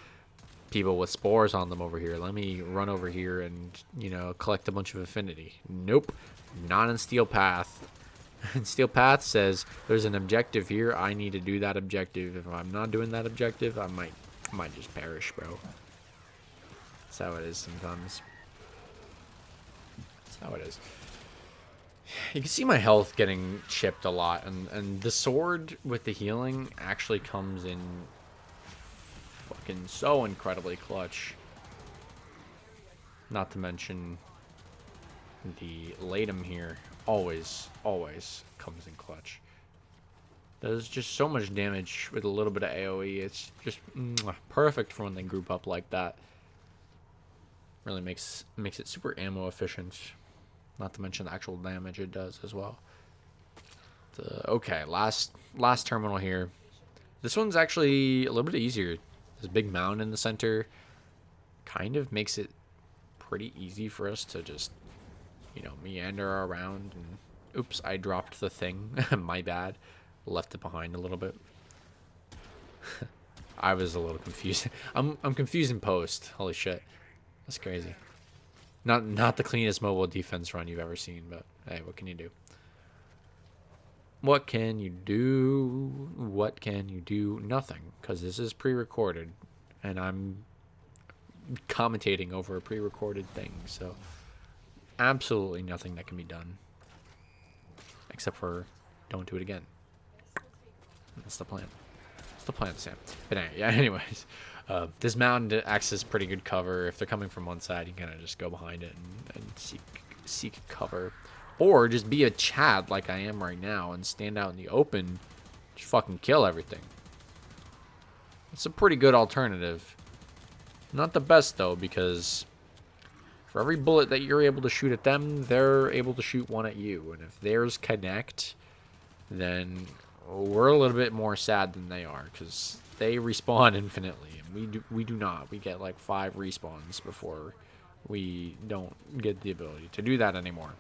people with spores on them over here. Let me run over here and, collect a bunch of affinity. Nope, not in Steel Path. And Steel Path says there's an objective here. I need to do that objective. If I'm not doing that objective, I might just perish, bro. That's how it is sometimes. That's how it is. You can see my health getting chipped a lot, and the sword with the healing actually comes in fucking so incredibly clutch. Not to mention the Latum here always comes in clutch. Does just so much damage with a little bit of AoE. It's just perfect for when they group up like that. Really makes it super ammo efficient. Not to mention the actual damage it does as well. Okay, last terminal here. This one's actually a little bit easier. This big mound in the center kind of makes it pretty easy for us to just, meander around. And oops, I dropped the thing. My bad. Left it behind a little bit. I was a little confused. I'm confused in post. Holy shit. That's crazy. Not the cleanest mobile defense run you've ever seen, but hey, what can you do? What can you do? What can you do? Nothing, because this is pre-recorded, and I'm commentating over a pre-recorded thing, so absolutely nothing that can be done, except for don't do it again. That's the plan. That's the plan, Sam. But anyways, this mound acts as pretty good cover. If they're coming from one side, you kind of just go behind it and seek cover. Or just be a Chad like I am right now and stand out in the open. Just fucking kill everything. It's a pretty good alternative. Not the best, though, because for every bullet that you're able to shoot at them, they're able to shoot one at you. And if theirs connect, then we're a little bit more sad than they are, because they respawn infinitely, and we do not. We get like 5 respawns before we don't get the ability to do that anymore.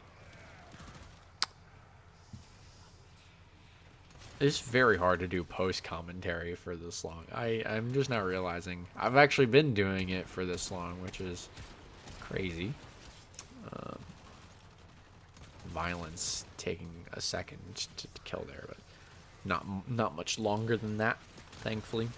It's very hard to do post commentary for this long. I'm just now realizing I've actually been doing it for this long, which is crazy. Violence taking a second to kill there, but not much longer than that, thankfully.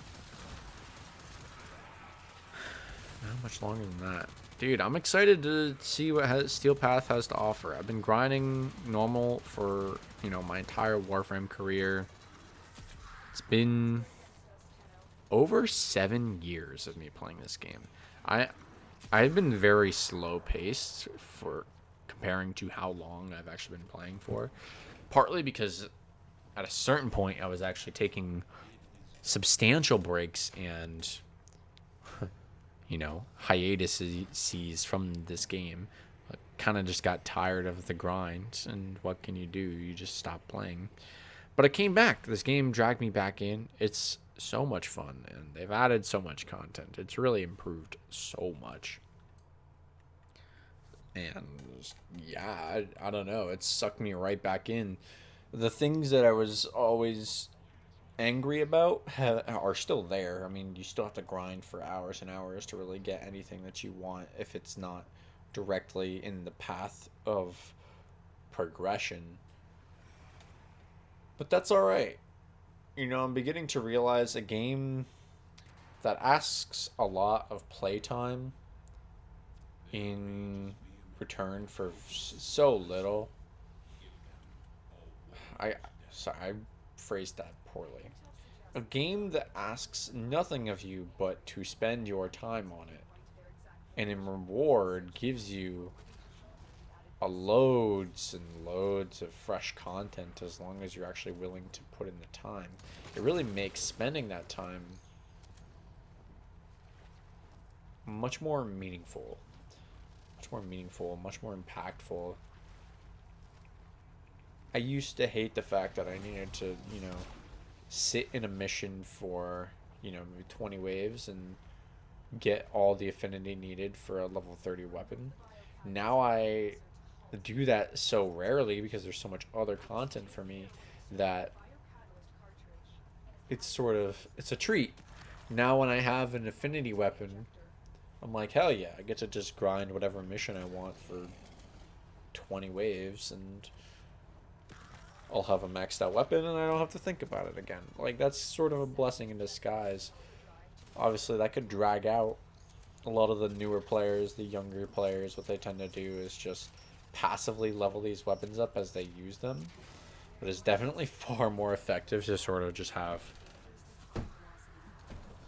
Not much longer than that. Dude, I'm excited to see what Steel Path has to offer. I've been grinding normal for, my entire Warframe career. It's been over 7 years of me playing this game. I've been very slow paced for comparing to how long I've actually been playing for. Partly because at a certain point I was actually taking substantial breaks and hiatuses from this game. I kind of just got tired of the grind, and what can you do? You just stop playing. But I came back. This game dragged me back in. It's so much fun, and they've added so much content. It's really improved so much. And yeah, I don't know. It sucked me right back in. The things that I was always angry about are still there. I mean, you still have to grind for hours and hours to really get anything that you want if it's not directly in the path of progression. But that's alright. I'm beginning to realize a game that asks a lot of playtime in return for so little. I phrased that poorly. A game that asks nothing of you but to spend your time on it, and in reward gives you loads and loads of fresh content as long as you're actually willing to put in the time. It really makes spending that time much more meaningful, much more impactful. I used to hate the fact that I needed to, sit in a mission for, maybe 20 waves and get all the affinity needed for a level 30 weapon. Now I do that so rarely because there's so much other content for me that it's a treat. Now when I have an affinity weapon, I'm like, hell yeah, I get to just grind whatever mission I want for 20 waves, and I'll have a maxed out weapon and I don't have to think about it again. Like, that's sort of a blessing in disguise. Obviously, that could drag out a lot of the newer players, the younger players. What they tend to do is just passively level these weapons up as they use them. But it's definitely far more effective to sort of just have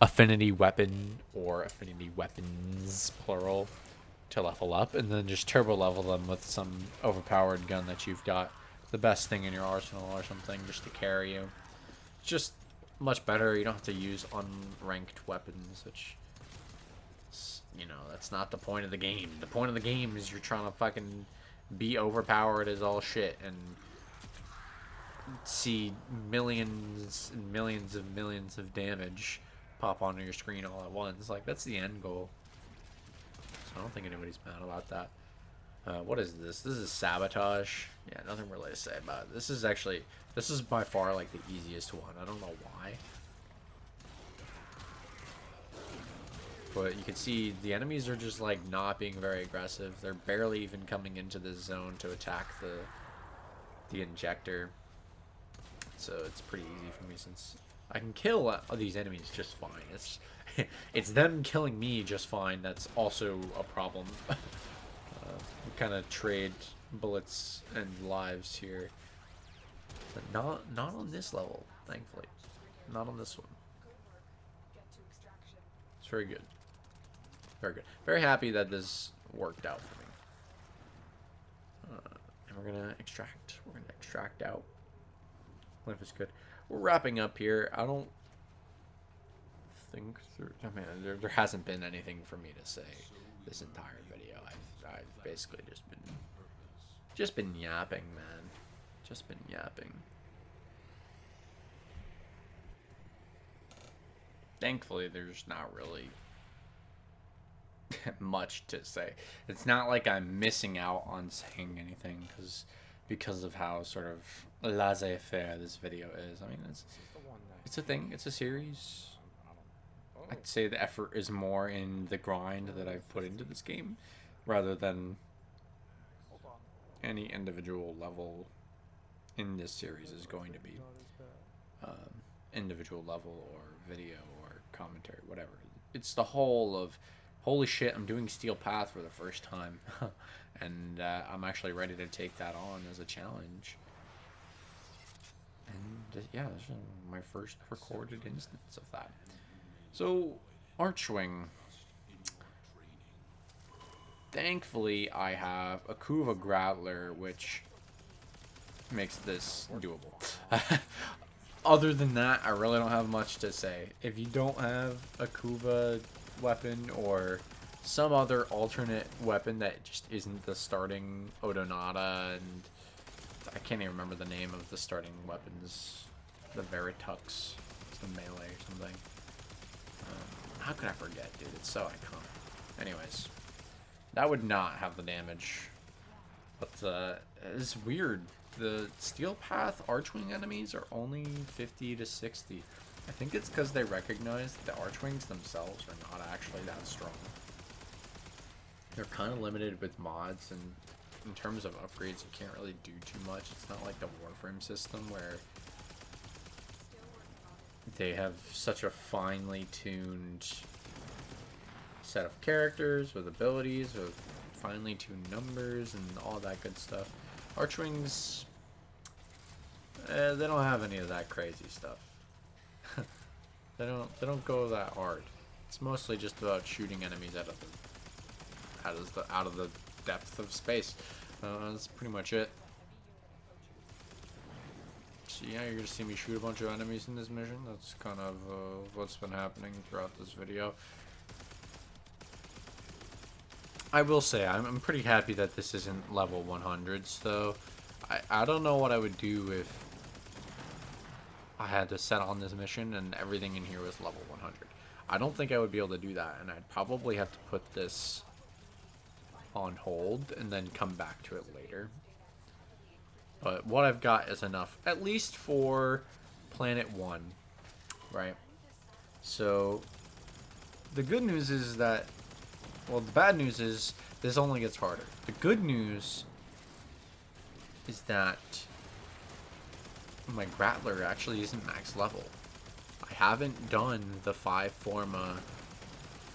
affinity weapon or affinity weapons, plural, to level up, and then just turbo level them with some overpowered gun that you've got, the best thing in your arsenal or something, just to carry you. It's just much better. You don't have to use unranked weapons, which, you know, that's not the point of the game. The point of the game is you're trying to fucking be overpowered as all shit and see millions and millions of damage pop onto your screen all at once. Like, that's the end goal. So I don't think anybody's mad about that. What is this? This is sabotage. Yeah, nothing really to say about it. This is by far like the easiest one. I don't know why. But you can see the enemies are just like not being very aggressive. They're barely even coming into this zone to attack the injector. So it's pretty easy for me since I can kill these enemies just fine. It's them killing me just fine that's also a problem. We kind of trade bullets and lives here, but not on this level, thankfully. Not on this one. It's very good. Very good. Very happy that this worked out for me. And we're gonna extract. We're gonna extract out. Life is good. We're wrapping up here. I don't think I mean, there hasn't been anything for me to say this entire video. I've basically just been yapping, man. Just been yapping. Thankfully, there's not really much to say. It's not like I'm missing out on saying anything because of how sort of laissez-faire this video is. I mean, it's a thing. It's a series. I'd say the effort is more in the grind that I've put into this game rather than any individual level in this series is going to be individual level or video or commentary, whatever. It's the whole of, holy shit, I'm doing Steel Path for the first time. And I'm actually ready to take that on as a challenge. And yeah, this is my first recorded instance of that. So, Archwing. Thankfully, I have a Kuva Growler, which makes this doable. Other than that, I really don't have much to say. If you don't have a Kuva weapon or some other alternate weapon that just isn't the starting Odonata, and I can't even remember the name of the starting weapons, the Veritux, it's the melee or something. How could I forget, dude? It's so iconic. Anyways, that would not have the damage, but it's weird. The Steel Path Archwing enemies are only 50 to 60. I think it's because they recognize that the Archwings themselves are not actually that strong. They're kind of limited with mods, and in terms of upgrades, you can't really do too much. It's not like the Warframe system where they have such a finely tuned set of characters with abilities, with finely tuned numbers, and all that good stuff. Archwings, they don't have any of that crazy stuff. They don't go that hard. It's mostly just about shooting enemies out of the depth of space. That's pretty much it. So yeah, you're gonna see me shoot a bunch of enemies in this mission. That's kind of what's been happening throughout this video. I will say I'm pretty happy that this isn't level 100s though. I don't know what I would do if I had to set on this mission and everything in here was level 100. I don't think I would be able to do that, and I'd probably have to put this on hold and then come back to it later. But what I've got is enough, at least for Planet 1, right? So, the good news is that, well, the bad news is this only gets harder. The good news is that my Grappler actually isn't max level. I haven't done the 5 Forma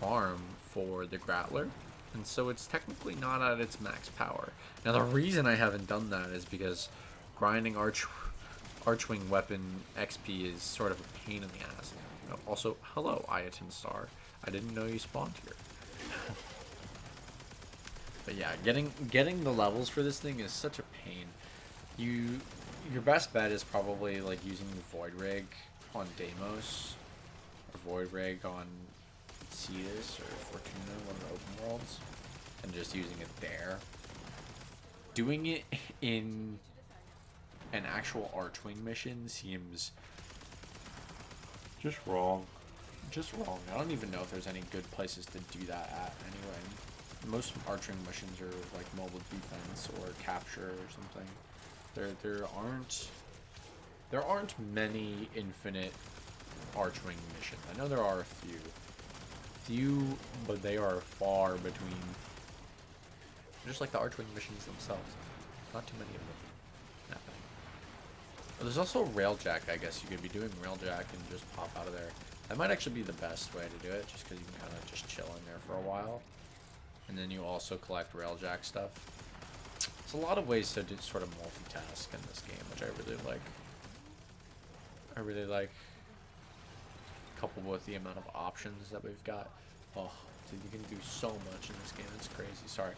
farm for the Grappler, and so it's technically not at its max power. Now, the reason I haven't done that is because grinding Archwing weapon XP is sort of a pain in the ass. Also, hello, Ayatin Star. I didn't know you spawned here. But yeah, getting the levels for this thing is such a pain. Your best bet is probably like using Void Rig on Deimos, or Void Rig on Cetus or Fortuna, one of the open worlds, and just using it there. Doing it in an actual Archwing mission seems just wrong. Just wrong. I don't even know if there's any good places to do that at anyway. Most Archwing missions are like mobile defense or capture or something. There aren't many infinite Archwing missions. I know there are a few, but they are far between. Just like the Archwing missions themselves, not too many of them happening. But there's also Railjack. I guess you could be doing Railjack and just pop out of there. That might actually be the best way to do it, just because you can kind of just chill in there for a while, and then you also collect Railjack stuff. There's a lot of ways to do sort of multitask in this game, which I really like. Coupled with the amount of options that we've got. Oh, dude, you can do so much in this game. It's crazy. Sorry.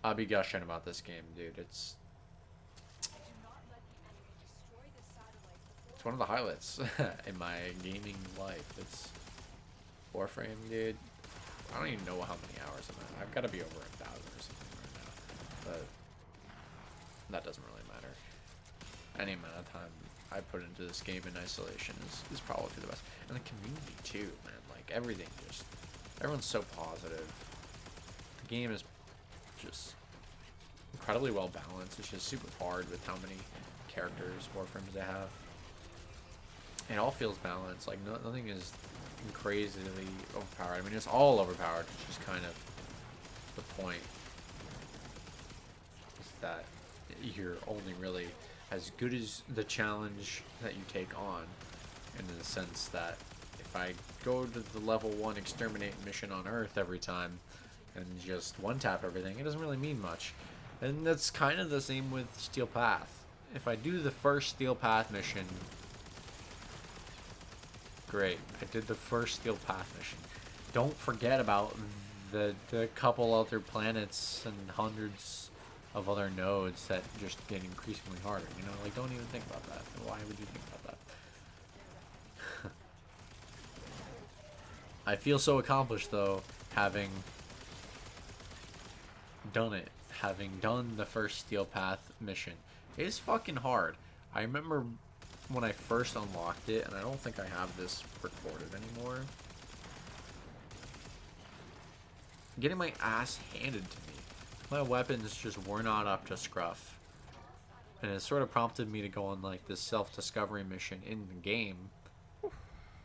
I'll be gushing about this game, dude. It's one of the highlights in my gaming life. It's Warframe, dude. I don't even know how many hours I'm at. I've got to be over 1,000 or something right now. But that doesn't really matter. Any amount of time I put into this game in isolation is probably for the best. And the community too, man. Like everyone's so positive. The game is just incredibly well balanced. It's just super hard with how many characters, Warframes they have. It all feels balanced. Like nothing is crazily overpowered. I mean, it's all overpowered. It's just kind of the point. Is that you're only really as good as the challenge that you take on, in the sense that if I go to the level 1 exterminate mission on Earth every time and just one-tap everything, it doesn't really mean much. And that's kind of the same with Steel Path. If I do the first Steel Path mission, great, I did the first Steel Path mission. Don't forget about the couple other planets and hundreds of other nodes that just get increasingly harder, you know? Like, don't even think about that. Why would you think about that? I feel so accomplished, though, having done it. Having done the first Steel Path mission. It is fucking hard. I remember when I first unlocked it, and I don't think I have this recorded anymore, getting my ass handed to me. My weapons just were not up to scruff. And it sort of prompted me to go on like this self-discovery mission in the game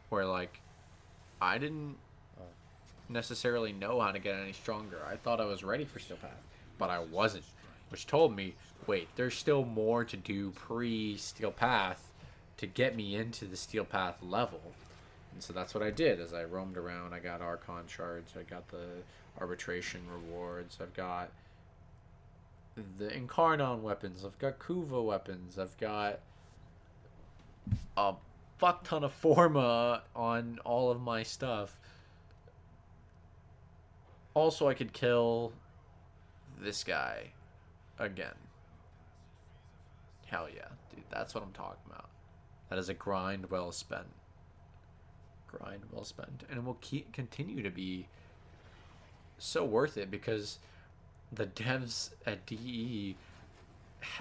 where like I didn't necessarily know how to get any stronger. I thought I was ready for Steel Path, but I wasn't, which told me, wait, there's still more to do pre-Steel Path to get me into the Steel Path level. And so that's what I did. As I roamed around, I got Archon shards, I got the arbitration rewards, I've got the Incarnon weapons, I've got Kuva weapons, I've got a fuck ton of Forma on all of my stuff. Also, I could kill this guy again. Hell yeah, dude, that's what I'm talking about. That is a grind well spent. Grind well spent. And it will continue to be so worth it because the devs at DE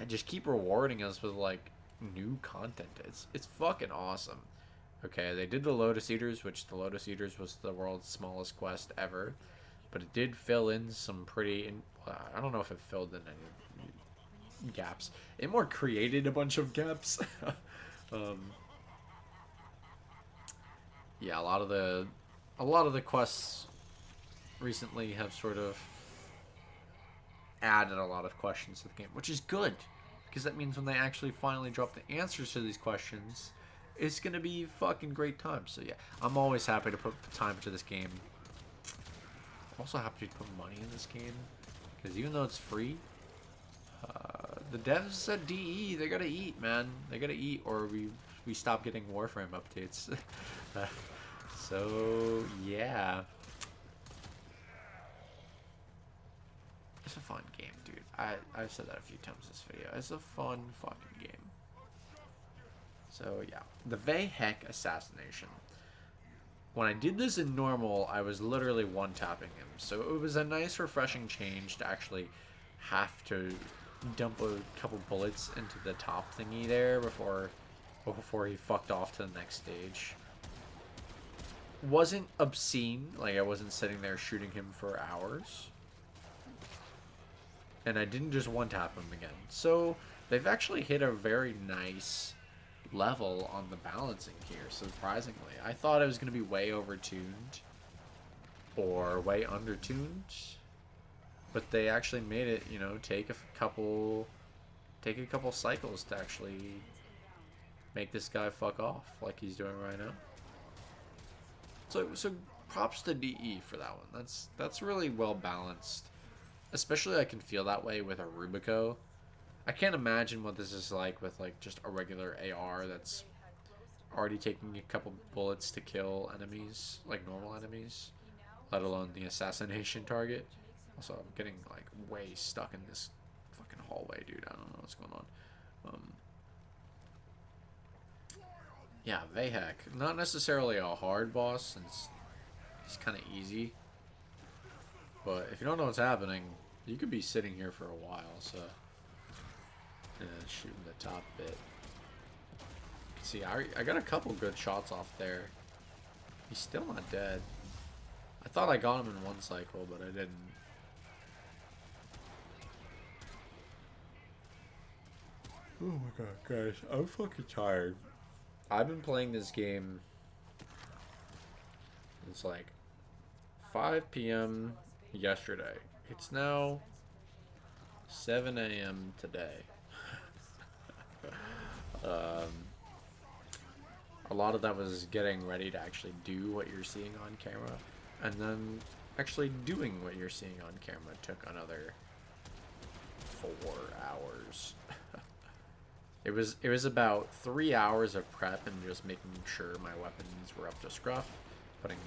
just keep rewarding us with like new content. It's fucking awesome. Okay, they did the Lotus Eaters, which the Lotus Eaters was the world's smallest quest ever. but it did fill in some pretty. I don't know if it filled in any gaps. It more created a bunch of gaps. Yeah, a lot of the quests recently have sort of added a lot of questions to the game, which is good because that means when they actually finally drop the answers to these questions, it's gonna be fucking great time. So yeah, I'm always happy to put time into this game. I'm also happy to put money in this game because even though it's free, the devs at DE, they gotta eat, man. They gotta eat, or we stop getting Warframe updates. So yeah, it's a fun game, dude. I've said that a few times in this video. It's a fun fucking game. So yeah, the Vahek assassination. When I did this in normal, I was literally one-tapping him. So it was a nice, refreshing change to actually have to dump a couple bullets into the top thingy there before he fucked off to the next stage. Wasn't obscene, like I wasn't sitting there shooting him for hours. And I didn't just one-tap him again. So they've actually hit a very nice level on the balancing here, surprisingly. I thought it was going to be way overtuned or way undertuned, but they actually made it, you know, take a couple cycles to actually make this guy fuck off like he's doing right now. So props to DE for that one. That's really well balanced. Especially I can feel that way with a Rubico. I can't imagine what this is like with like just a regular AR that's already taking a couple bullets to kill enemies, like normal enemies, let alone the assassination target. Also, I'm getting like way stuck in this fucking hallway, dude. I don't know what's going on. Yeah, Vahek. Not necessarily a hard boss since he's kind of easy. But if you don't know what's happening, you could be sitting here for a while, so... Yeah, shooting the top bit. See, I got a couple good shots off there. He's still not dead. I thought I got him in one cycle, but I didn't. Oh my god, guys. I'm fucking tired. I've been playing this game. It's like 5 p.m. yesterday. It's now 7 a.m. today. A lot of that was getting ready to actually do what you're seeing on camera, and then actually doing what you're seeing on camera took another 4 hours. It was about 3 hours of prep and just making sure my weapons were up to scruff, putting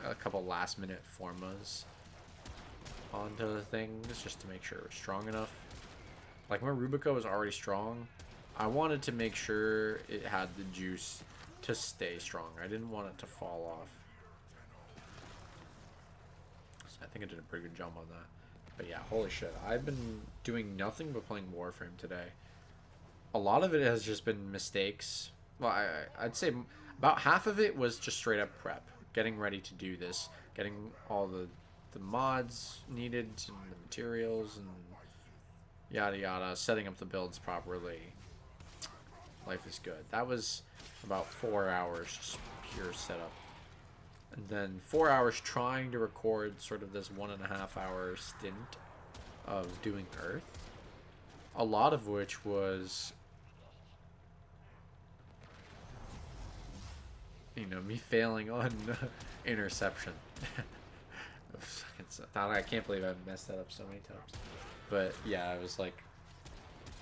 a couple last minute formas onto the things just to make sure it was strong enough. Like my Rubico was already strong. I wanted to make sure it had the juice to stay strong. I didn't want it to fall off. So I think I did a pretty good job on that. But yeah, holy shit. I've been doing nothing but playing Warframe today. A lot of it has just been mistakes. Well, I'd say about half of it was just straight up prep. Getting ready to do this. Getting all the mods needed and the materials and yada yada. Setting up the builds properly. Life is good. That was about 4 hours just pure setup. And then 4 hours trying to record sort of this 1.5 hour stint of doing Earth. A lot of which was, you know, me failing on interception. I can't believe I messed that up so many times. But yeah, it was like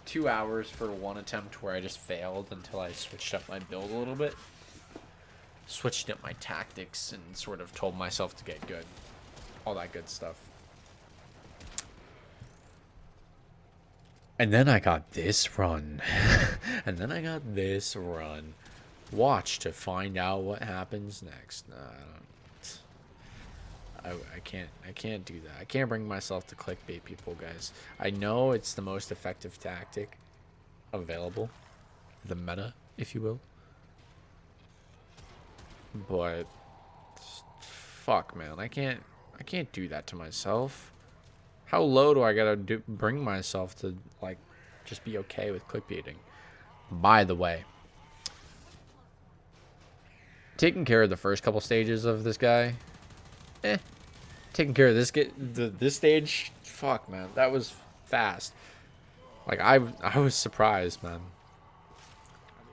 2 hours for one attempt where I just failed until I switched up my build a little bit. Switched up my tactics and sort of told myself to get good. All that good stuff. And then I got this run. And then I got this run. Watch to find out what happens next. Nah, I can't do that. I can't bring myself to clickbait people, guys. I know it's the most effective tactic available. The meta, if you will. But fuck, man. I I can't do that to myself. How low do I gotta bring myself to, like, just be okay with clickbaiting? By the way, taking care of the first couple stages of this guy, taking care of this stage, fuck, man, that was fast. Like, I was surprised, man,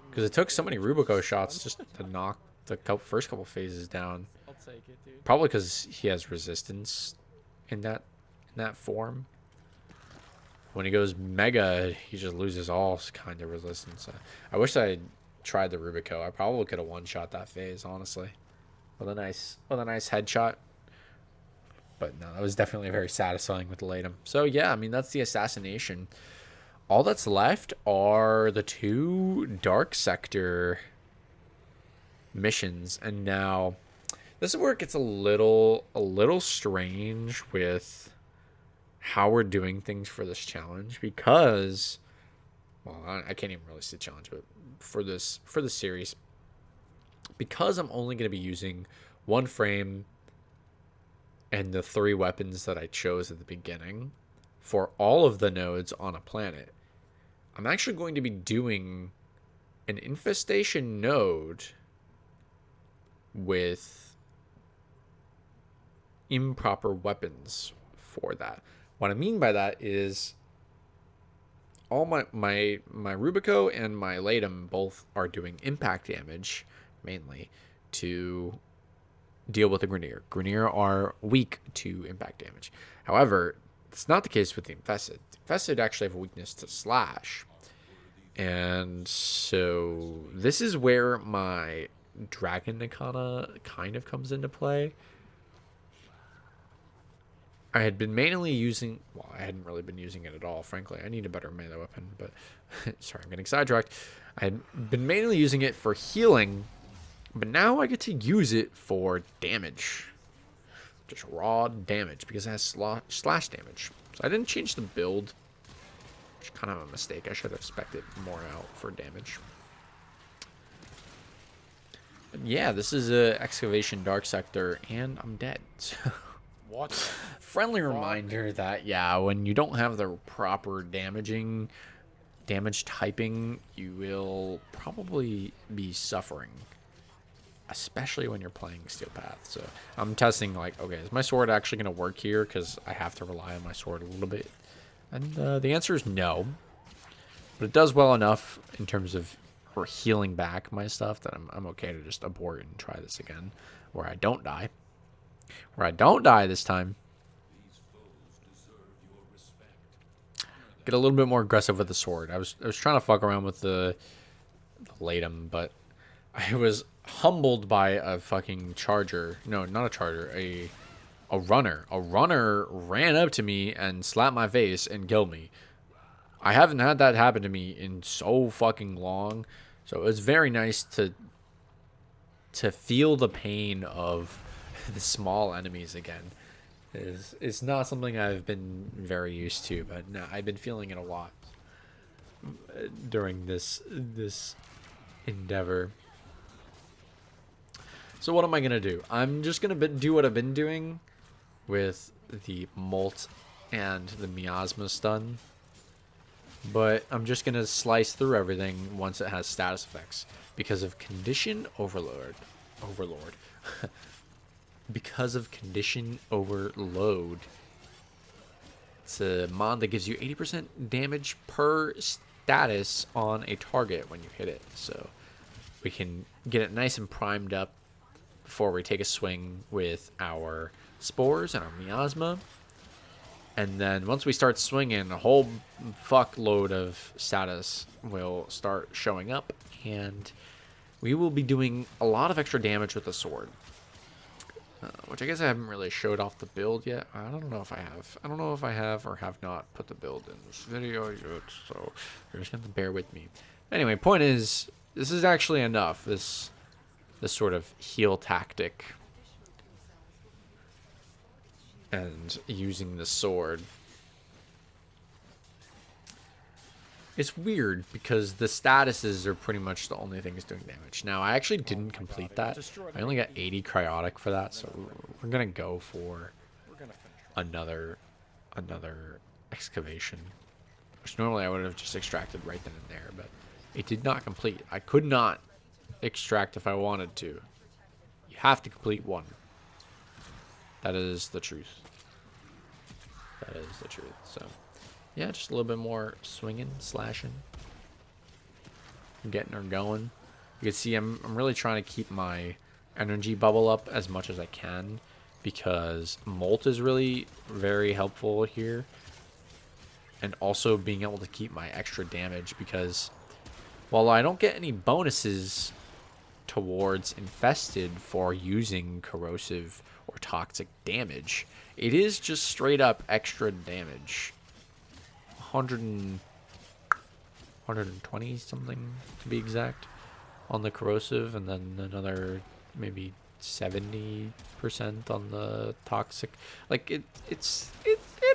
because it took so many Rubico shots just to knock the first couple phases down. I'll take it, dude. Probably because he has resistance in that form. When he goes mega, he just loses all kind of resistance. I wish I tried the Rubico. I probably could have one-shot that phase, honestly, with a nice headshot. But no, that was definitely very satisfying with the Latum. So yeah, I mean, that's the assassination. All that's left are the 2 Dark Sector missions, and now this is where it gets a little strange with how we're doing things for this challenge, because, well, I can't even really say challenge, but for this series, because I'm only going to be using one frame and the 3 weapons that I chose at the beginning for all of the nodes on a planet, I'm actually going to be doing an infestation node with improper weapons for that. What I mean by that is all my Rubico and my Latum both are doing impact damage, mainly, to deal with the Grineer. Grineer are weak to impact damage. However, it's not the case with the Infested. The Infested actually have a weakness to slash. And so this is where my Dragon Nikana kind of comes into play. I had been mainly using, well, I hadn't really been using it at all, frankly. I need a better melee weapon, but sorry, I'm getting sidetracked. I had been mainly using it for healing, but now I get to use it for damage. Just raw damage, because it has slash damage. So I didn't change the build, which is kind of a mistake. I should have expected more out for damage. But yeah, this is a Excavation Dark Sector, and I'm dead. So What? friendly reminder that, yeah, when you don't have the proper damage typing, you will probably be suffering, especially when you're playing Steel Path. So I'm testing, like, okay, is my sword actually going to work here? Because I have to rely on my sword a little bit. And the answer is no. But it does well enough in terms of healing back my stuff that I'm okay to just abort and try this again, where I don't die. Where I don't die this time. Get a little bit more aggressive with the sword. I was trying to fuck around with the Latum, but I was humbled by a fucking charger. No, not a charger. A runner. A runner ran up to me and slapped my face and killed me. I haven't had that happen to me in so fucking long. So it was very nice to feel the pain of the small enemies again. It's not something I've been very used to, but no, I've been feeling it a lot during this endeavor. So what am I gonna do? I'm just gonna do what I've been doing with the Molt and the Miasma stun, but I'm just gonna slice through everything once it has status effects because of Condition Overload. Because of Condition Overload. It's a mod that gives you 80% damage per status on a target when you hit it. So we can get it nice and primed up before we take a swing with our spores and our miasma. And then once we start swinging, a whole fuckload of status will start showing up, and we will be doing a lot of extra damage with the sword. Which I guess I haven't really showed off the build yet. I don't know if I have. I don't know if I have or have not put the build in this video yet, so you're just going to bear with me. Anyway, point is, this is actually enough. This sort of heal tactic and using the sword. It's weird because the statuses are pretty much the only things doing damage. Now, I actually didn't complete that. I only got 80 cryotic for that, so we're going to go for another excavation, which normally I would have just extracted right then and there, but it did not complete. I could not extract if I wanted to. You have to complete one. That is the truth. That is the truth. So, yeah, just a little bit more swinging, slashing, getting her going. You can see I'm really trying to keep my energy bubble up as much as I can, because molt is really very helpful here, and also being able to keep my extra damage, because while I don't get any bonuses towards infested for using corrosive or toxic damage, it is just straight up extra damage. 120 something to be exact on the corrosive, and then another maybe 70% on the toxic. Like it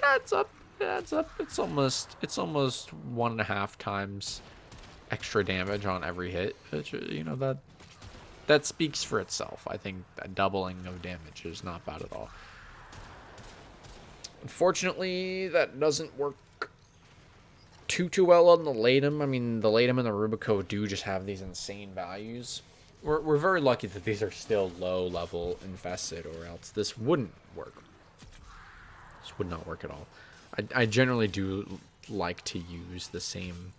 adds up. It adds up. It's almost 1.5 times extra damage on every hit. You know, that speaks for itself. I think a doubling of damage is not bad at all. Unfortunately, that doesn't work too well on the Latum. I mean, the Latum and the Rubico do just have these insane values. We're very lucky that these are still low level infested, or else this wouldn't work. This would not work at all. I generally do like to use the same,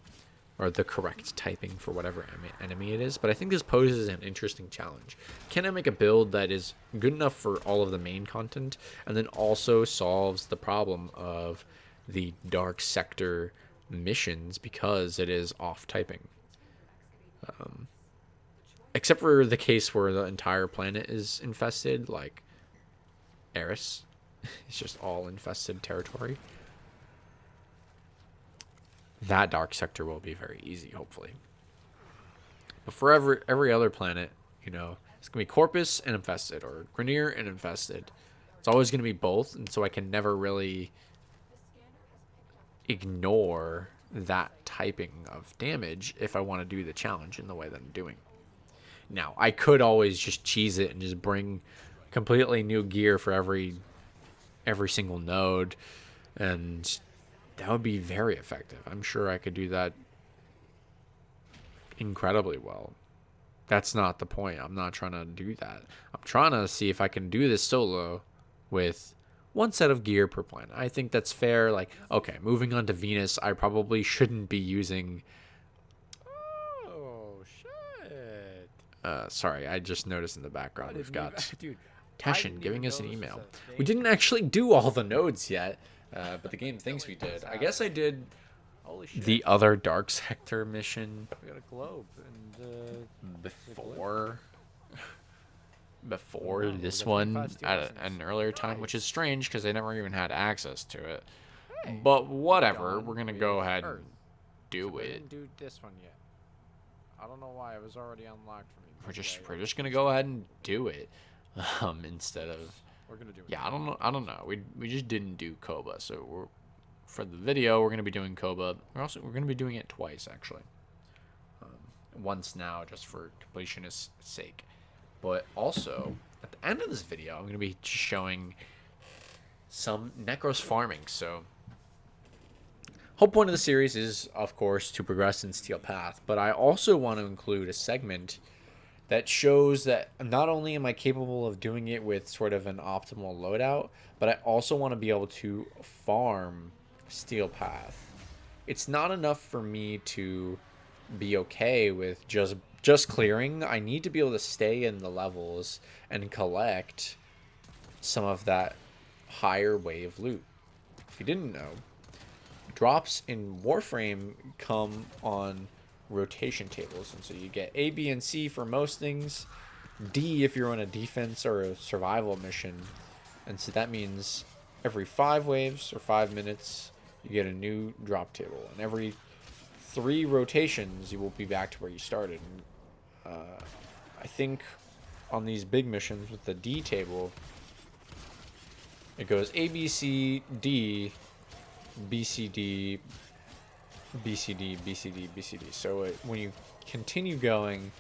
or the correct typing for whatever enemy it is, but I think this poses an interesting challenge. Can I make a build that is good enough for all of the main content, and then also solves the problem of the dark sector missions because it is off typing? Except for the case where the entire planet is infested, like Eris. It's just all infested territory. That dark sector will be very easy, hopefully. But for every other planet, you know, it's going to be Corpus and infested, or Grenier and infested. It's always going to be both, and so I can never really ignore that typing of damage if I want to do the challenge in the way that I'm doing. Now, I could always just cheese it and just bring completely new gear for every single node, and that would be very effective. I'm sure I could do that incredibly well. That's not the point. I'm not trying to do that. I'm trying to see if I can do this solo with one set of gear per planet. I think that's fair. Like, okay, moving on to Venus, I probably shouldn't be using... Oh, shit. Sorry, I just noticed in the background we've got Dude, Teshin giving us an email. We didn't actually do all the nodes yet, but the game thinks we did. I guess I did holy shit. the other dark sector mission We got a globe and before No, this we got one 25 steel at essence. an earlier time, which is strange because I never even had access to it. Hey, But whatever, Dawn, we're gonna we go have ahead Earth. and do We it. didn't do this one yet. I don't know why it was already unlocked for me. We're just gonna go ahead and do it, instead of... We're gonna do it. Yeah, I don't know. We just didn't do Koba, so for the video we're gonna be doing Koba. We're gonna be doing it twice actually. Once now, just for completionist's sake, but also at the end of this video I'm gonna be showing some Necros farming. So whole point of the series is, of course, to progress in Steel Path, but I also want to include a segment that shows that not only am I capable of doing it with sort of an optimal loadout, but I also want to be able to farm Steel Path. It's not enough for me to be okay with just clearing. I need to be able to stay in the levels and collect some of that higher wave loot. If you didn't know, drops in Warframe come on rotation tables, and so you get A, B, and C for most things, D if you're on a defense or a survival mission, and so that means every 5 waves or 5 minutes you get a new drop table, and every 3 rotations you will be back to where you started. And, I think on these big missions with the D table, it goes A, B, C, D, B, C, D, B, C, D, B, C, D, B, C, D. So when you continue going,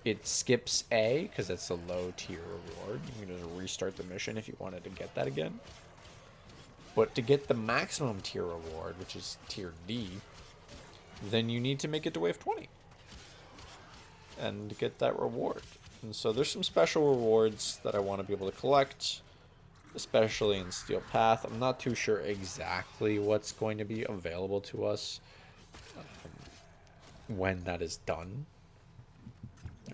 it skips A because that's a low tier reward. You can just restart the mission if you wanted to get that again. But to get the maximum tier reward, which is tier D, then you need to make it to wave 20 and get that reward. And so there's some special rewards that I want to be able to collect, especially in Steel Path. I'm not too sure exactly what's going to be available to us when that is done,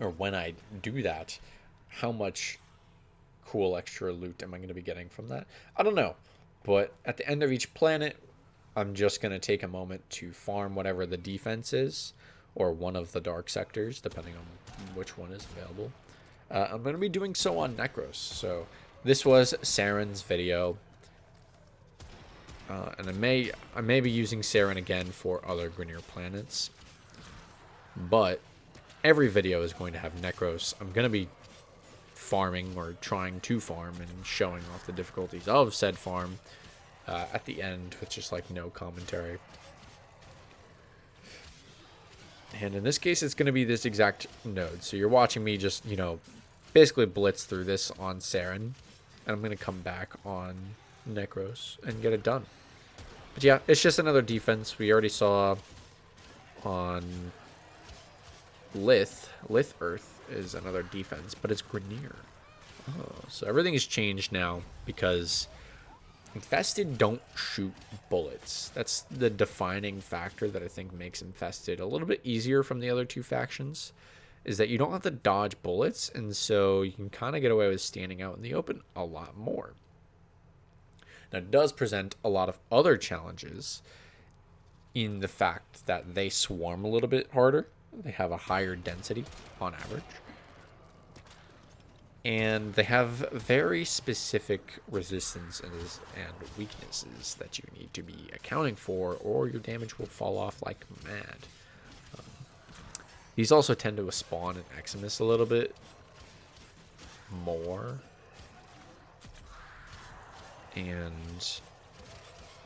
or when I do that. How much cool extra loot am I going to be getting from that? I don't know. But at the end of each planet, I'm just going to take a moment to farm whatever the defense is, or one of the dark sectors, depending on which one is available. I'm going to be doing so on Necros. So this was Saren's video. And I may be using Saren again for other Grineer planets. But every video is going to have Necros. I'm going to be farming, or trying to farm, and showing off the difficulties of said farm at the end with just like no commentary. And in this case, it's going to be this exact node. So you're watching me just, you know, basically blitz through this on Saren, and I'm going to come back on Necros and get it done. But yeah, it's just another defense. We already saw on Lith Earth is another defense, but it's Grineer. Oh, so everything has changed now because Infested don't shoot bullets. That's the defining factor that I think makes Infested a little bit easier from the other two factions, is that you don't have to dodge bullets, and so you can kind of get away with standing out in the open a lot more. Now, it does present a lot of other challenges in the fact that they swarm a little bit harder. They have a higher density on average. And they have very specific resistances and weaknesses that you need to be accounting for, or your damage will fall off like mad. These also tend to spawn in Eximus a little bit more. And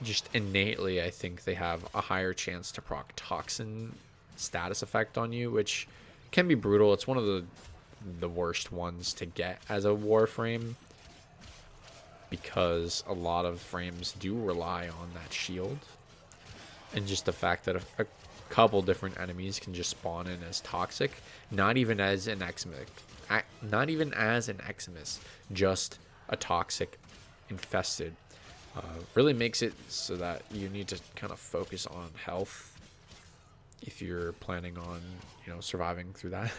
just innately, I think they have a higher chance to proc Toxin status effect on you, which can be brutal. It's one of the worst ones to get as a Warframe, because a lot of frames do rely on that shield, and just the fact that a couple different enemies can just spawn in as toxic, not even as an Eximus, just a toxic infested, really makes it so that you need to kind of focus on health if you're planning on, you know, surviving through that.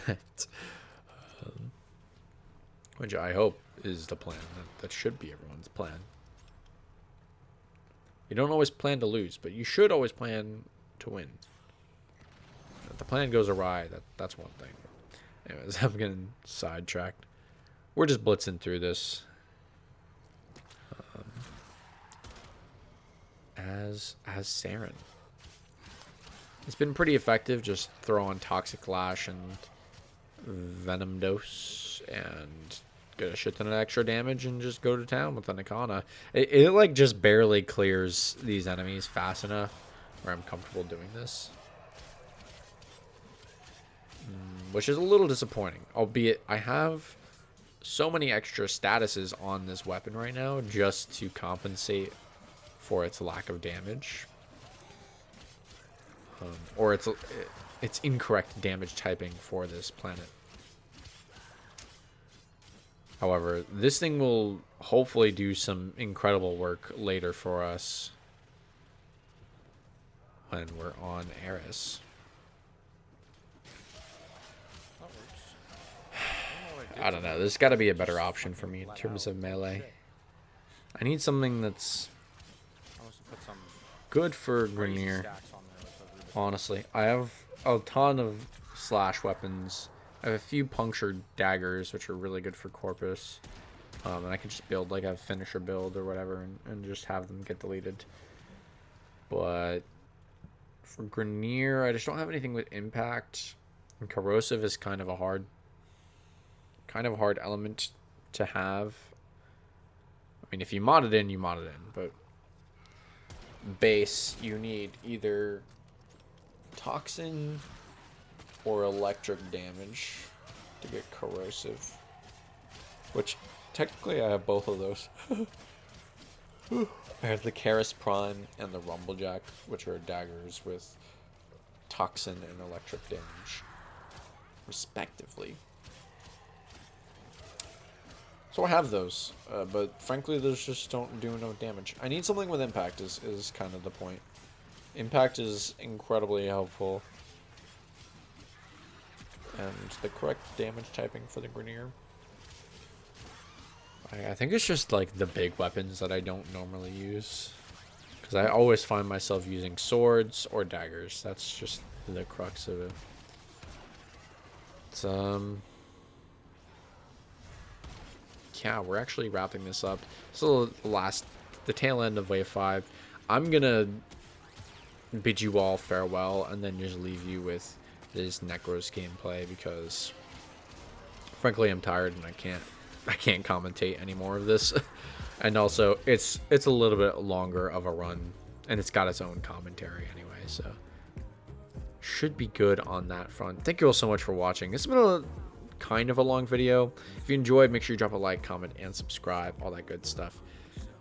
Which I hope is the plan. That should be everyone's plan. You don't always plan to lose, but you should always plan to win. If the plan goes awry, that's one thing. Anyways, I'm getting sidetracked. We're just blitzing through this. As Saren. It's been pretty effective. Just throw on Toxic Lash and Venom Dose and get a shit ton of extra damage and just go to town with the Nikana. It like just barely clears these enemies fast enough where I'm comfortable doing this. Which is a little disappointing. Albeit I have so many extra statuses on this weapon right now just to compensate for its lack of damage. Or its incorrect damage typing for this planet. However, this thing will hopefully do some incredible work later for us when we're on Eris. I don't know. There's got to be a better option for me in terms of melee. I need something that's good for Grineer. Honestly, I have a ton of slash weapons. I have a few punctured daggers, which are really good for Corpus. And I can just build like a finisher build or whatever and just have them get deleted. But for Grineer, I just don't have anything with impact. And corrosive is kind of a hard element to have. I mean, if you mod it in, you mod it in. But base, you need either Toxin or electric damage to get corrosive, which technically I have both of those. I have the Karis Prime and the Rumblejack, which are daggers with toxin and electric damage, respectively. So I have those, but frankly, those just don't do no damage. I need something with impact is kind of the point. Impact is incredibly helpful. And the correct damage typing for the Grineer. I think it's just like the big weapons that I don't normally use. Because I always find myself using swords or daggers. That's just the crux of it. It's, yeah, we're actually wrapping this up. So the tail end of Wave 5. I'm gonna bid you all farewell and then just leave you with this Necros gameplay because frankly I'm tired and I can't commentate any more of this. And also it's a little bit longer of a run and it's got its own commentary anyway, so should be good on that front. Thank you all so much for watching. This has been a kind of a long video. If you enjoyed, make sure you drop a like, comment, and subscribe, all that good stuff.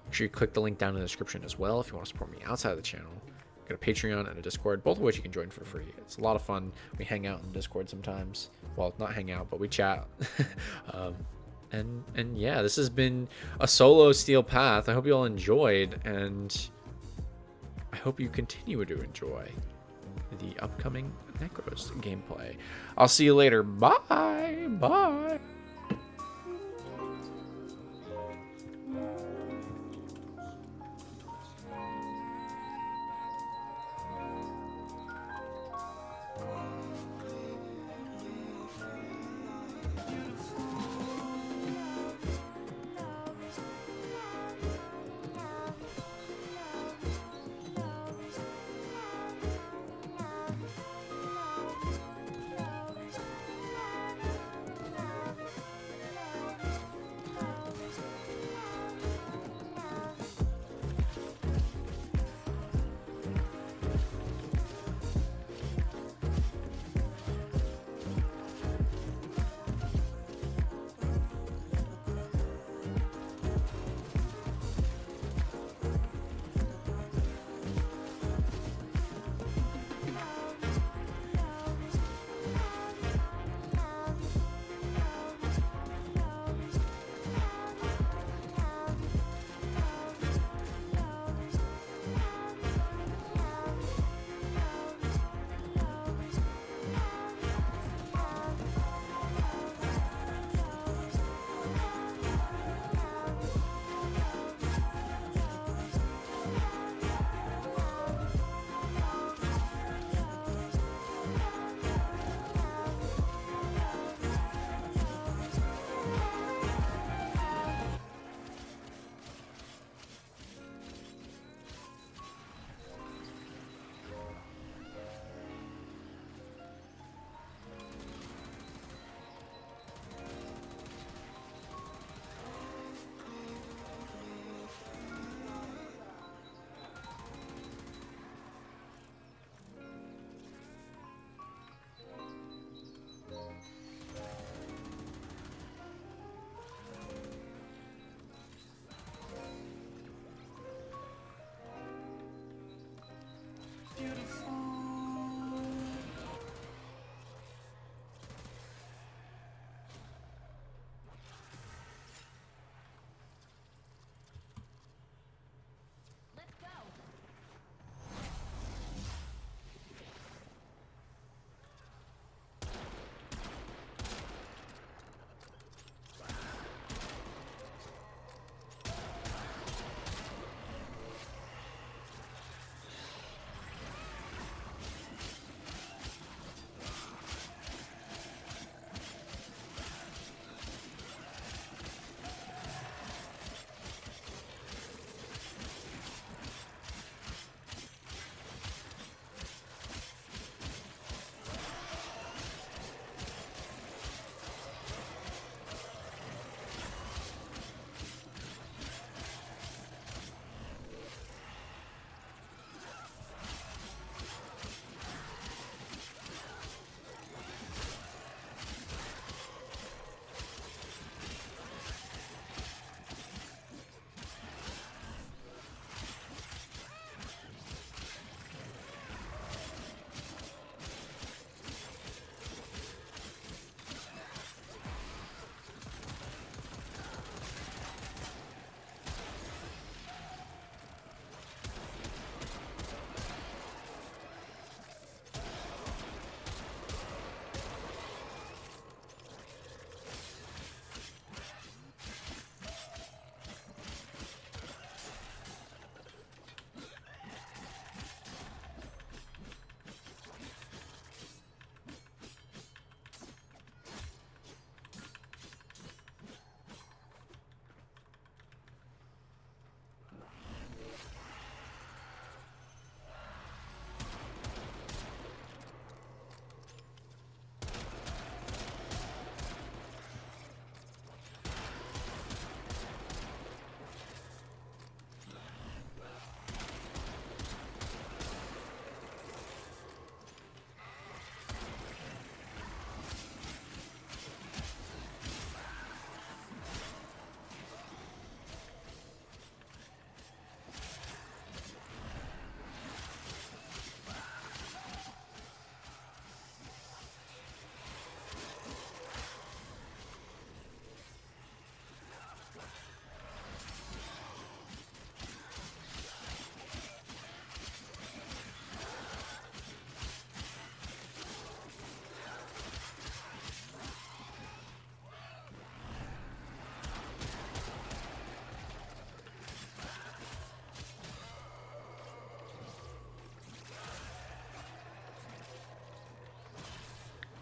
Make sure you click the link down in the description as well if you want to support me outside of the channel. Got a Patreon and a Discord, both of which you can join for free. It's a lot of fun. We hang out in Discord sometimes. Well, not hang out, but we chat. And yeah, this has been a solo Steel Path. I hope you all enjoyed, and I hope you continue to enjoy the upcoming Necros gameplay. I'll see you later. Bye. Bye.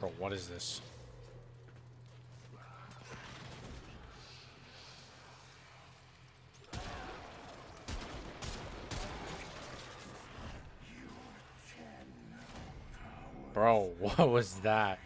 Bro, what is this? Bro, what was that?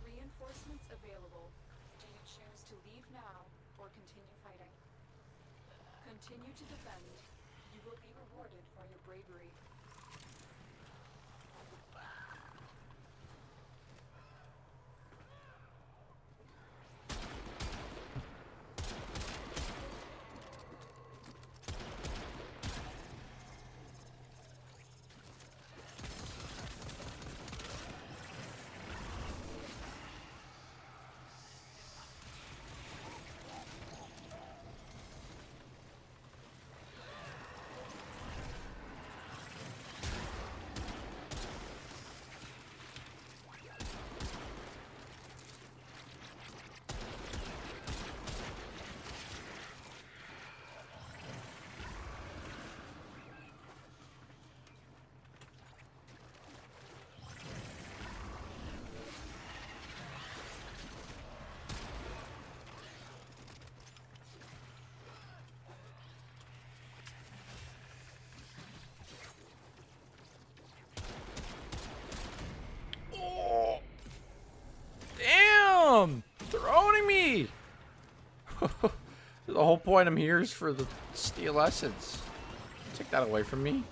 Reinforcements available. Do you choose to leave now or continue fighting? Continue to defend. You will be rewarded for your bravery. whole point I'm here is for the steel essence. Take that away from me.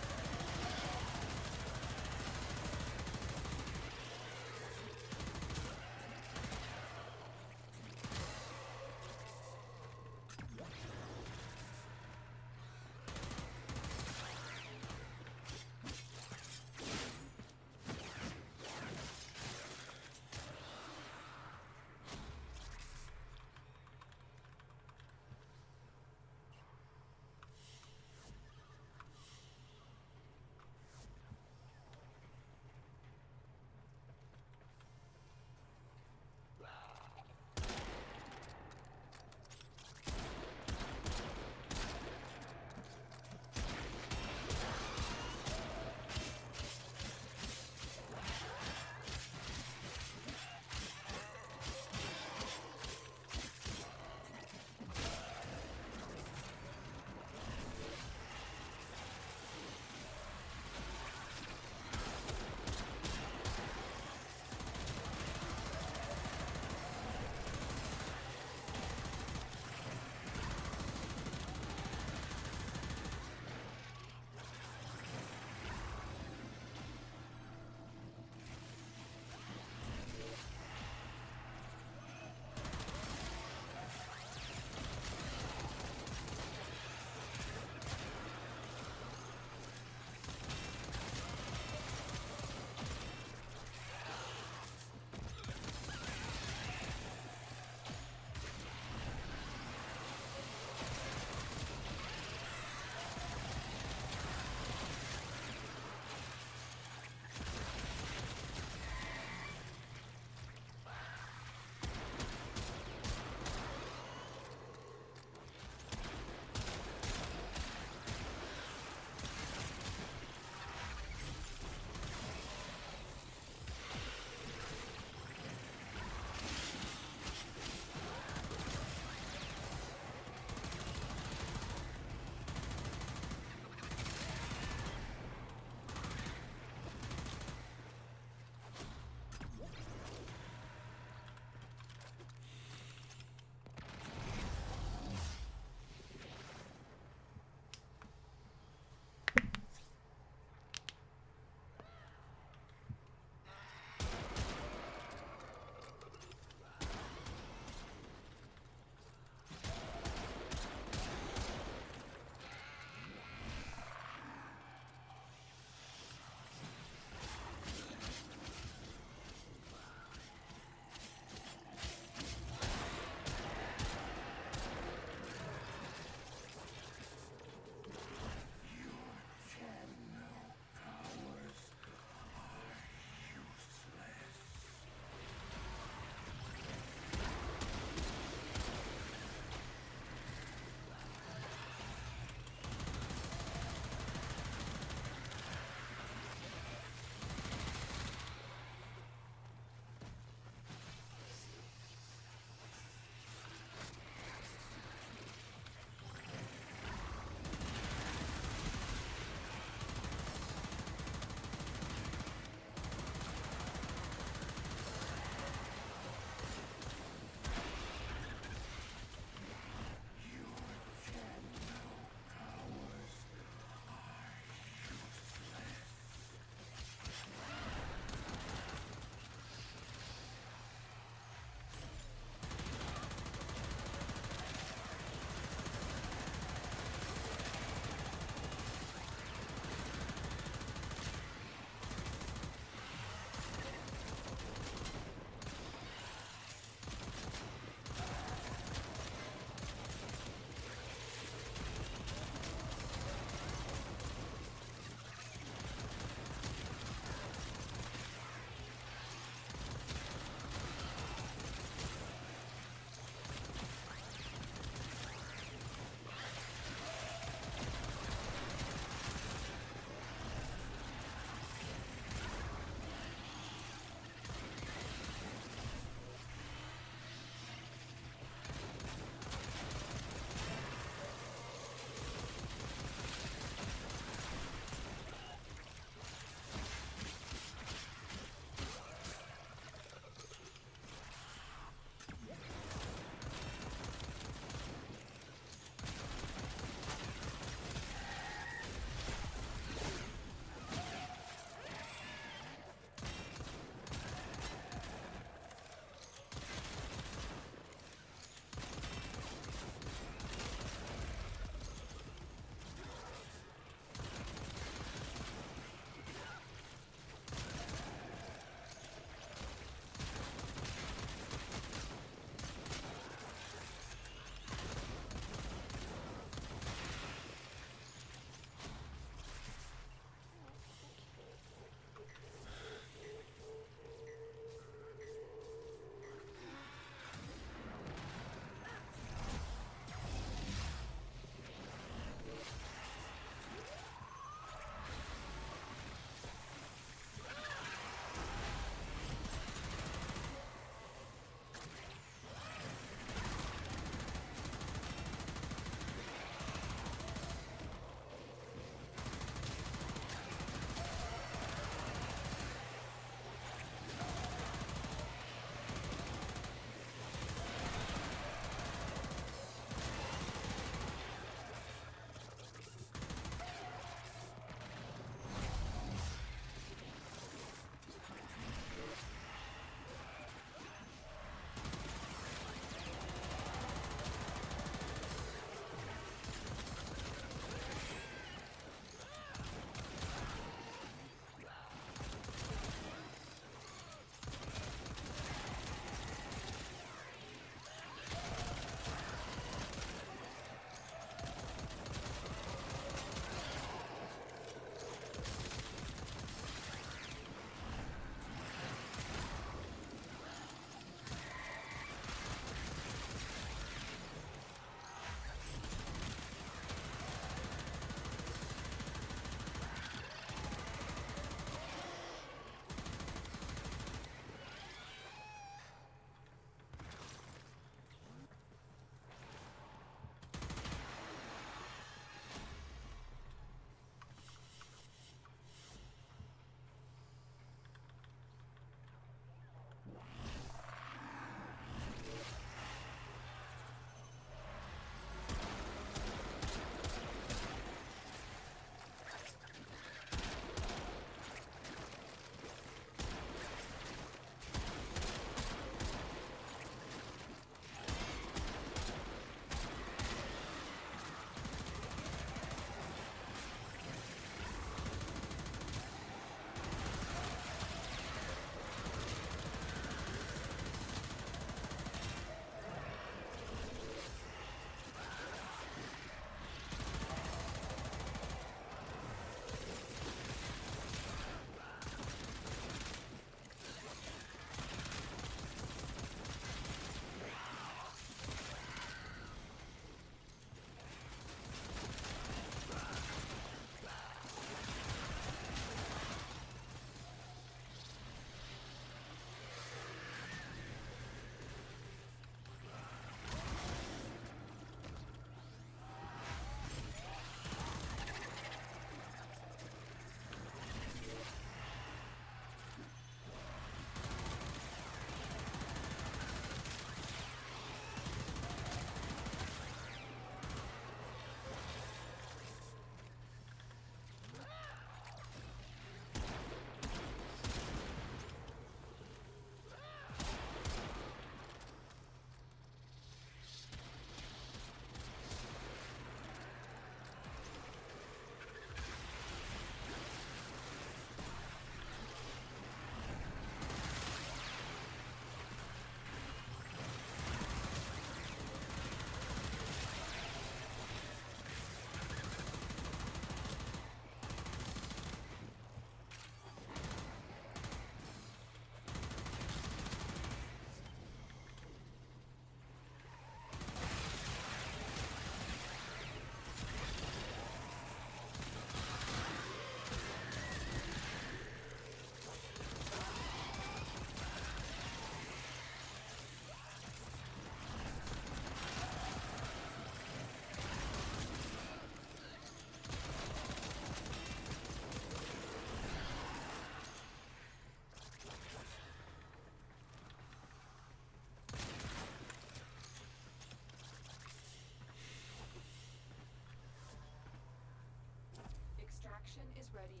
Extraction is ready,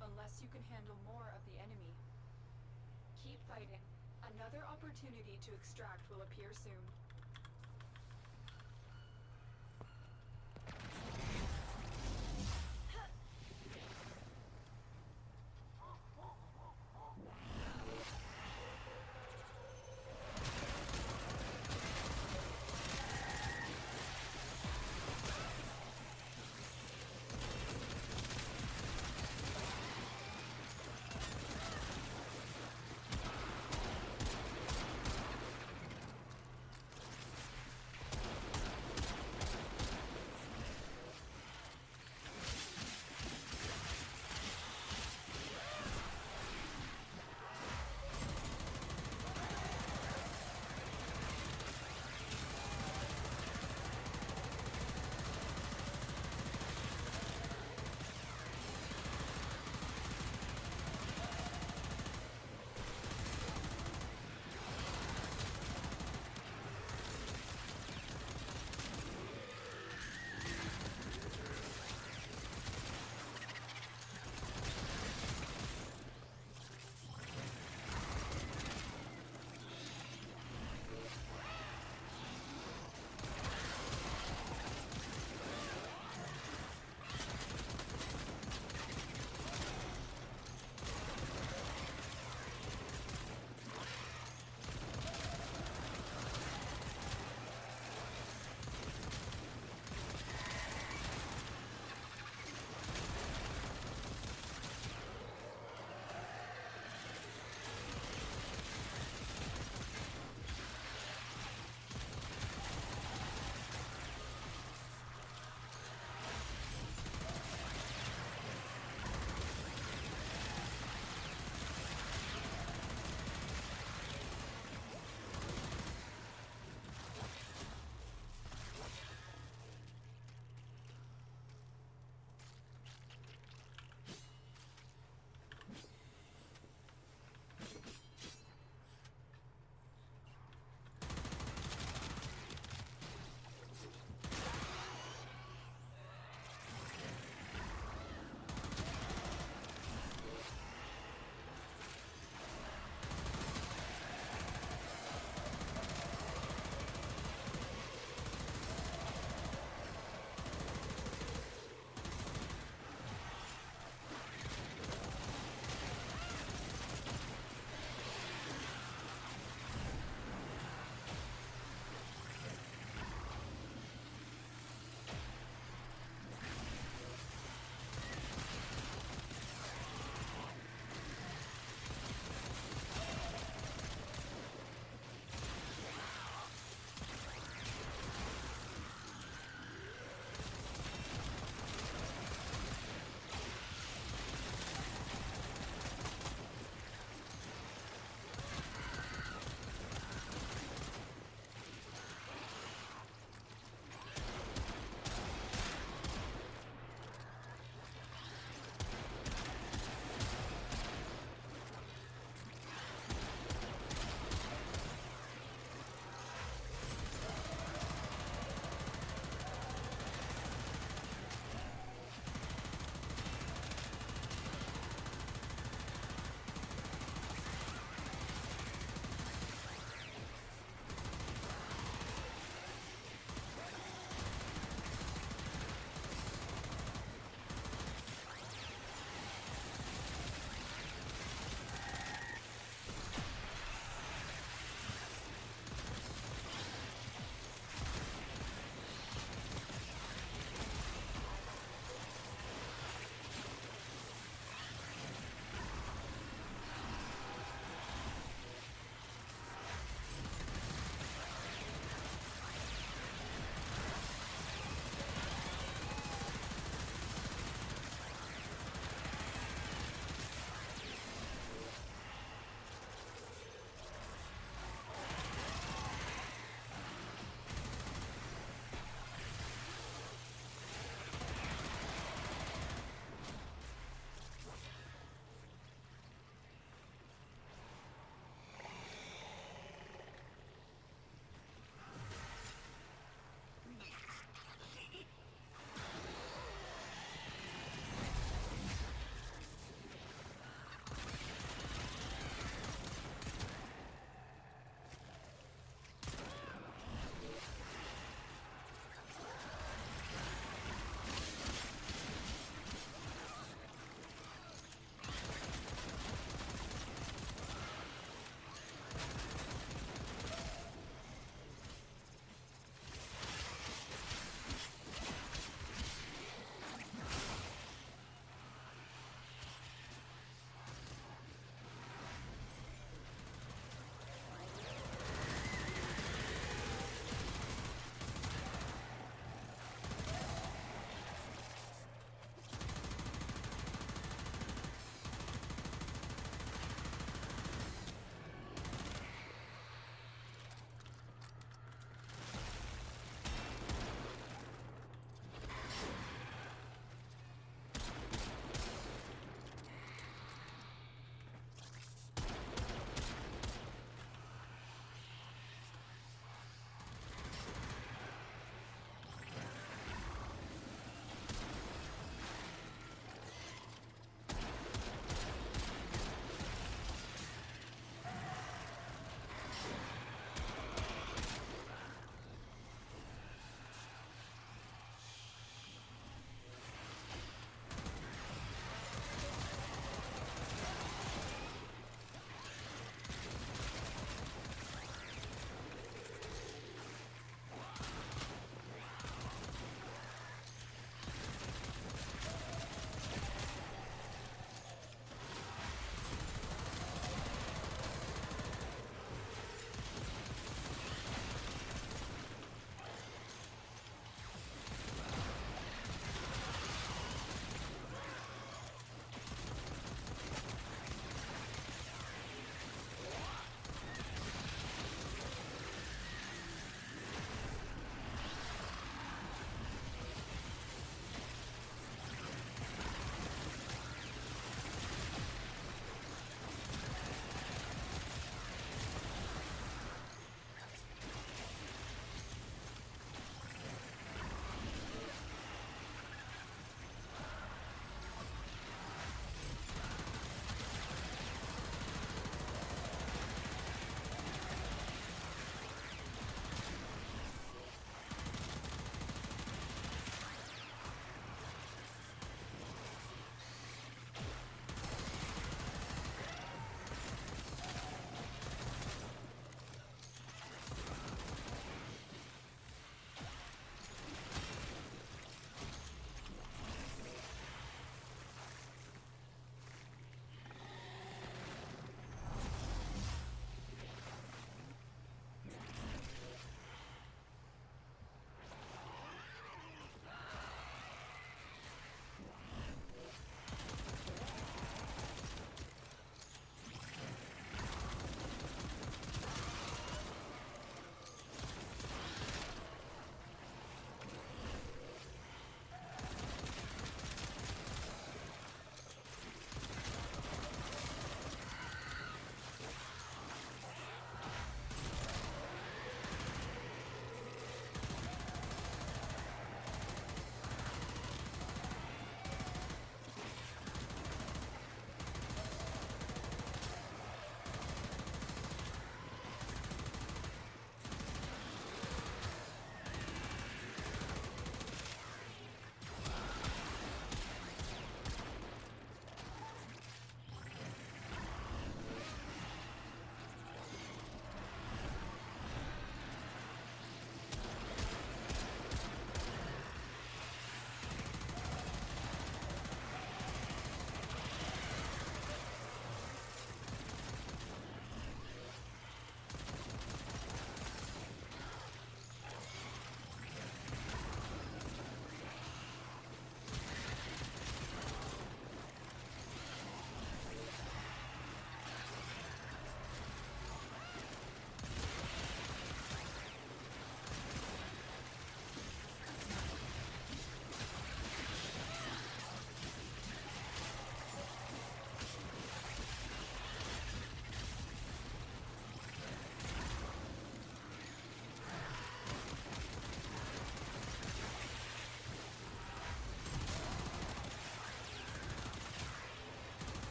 unless you can handle more of the enemy. Keep fighting. Another opportunity to extract will appear soon.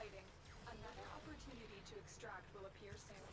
fighting. Another opportunity to extract will appear soon.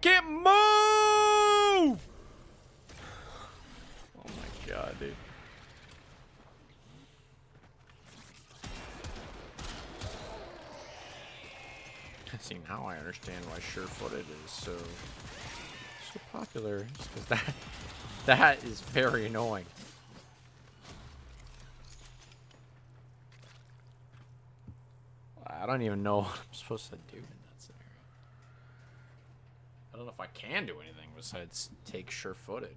can't move! Oh my god, dude. See, now I understand why sure-footed is so popular. Because that is very annoying. I don't even know what I'm supposed to do in that scenario. I don't know if I can do anything besides take sure-footed.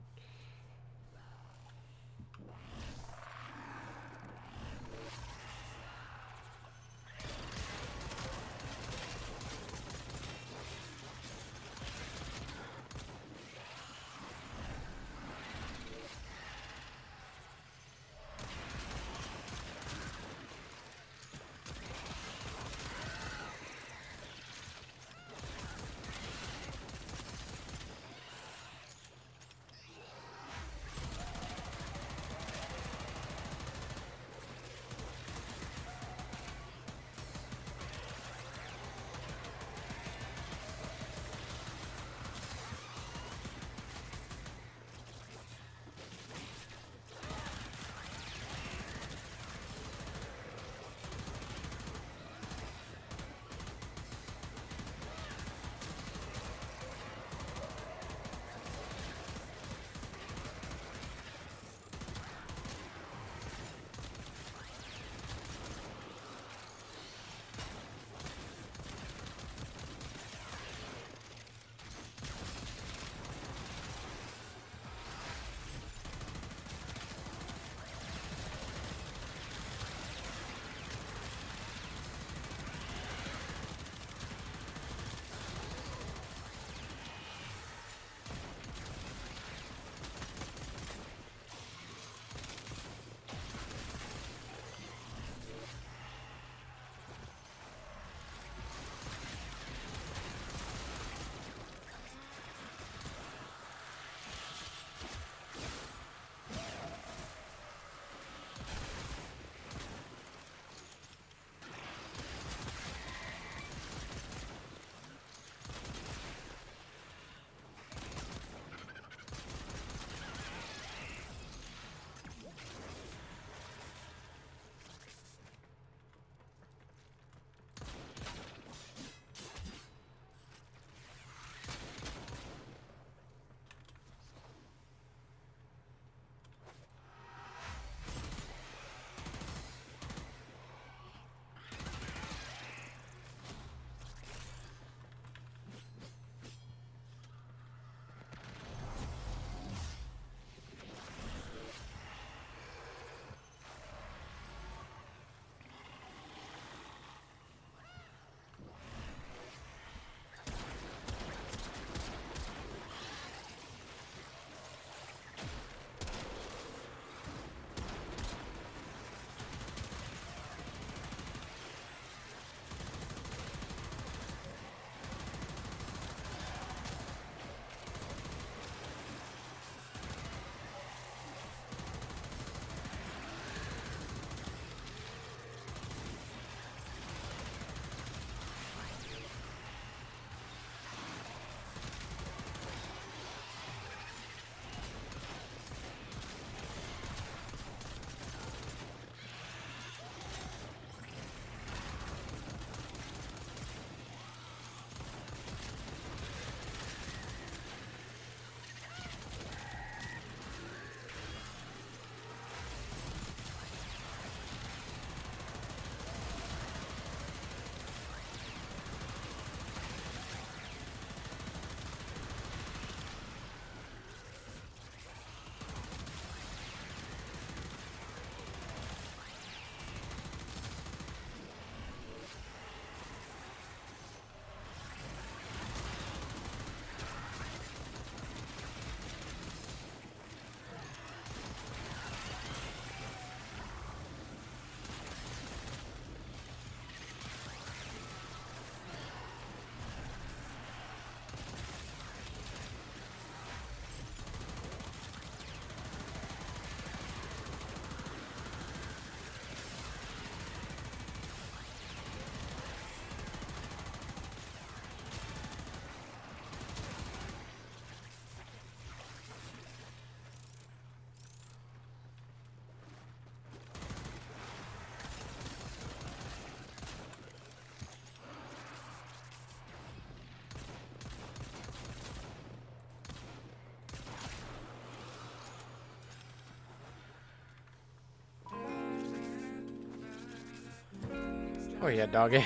Oh yeah, doggy.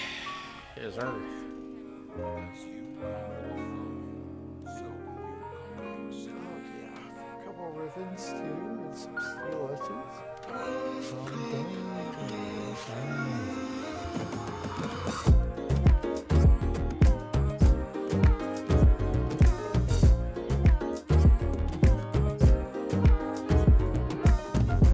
Yes, sir. A couple ribbons too, and some steel etchings.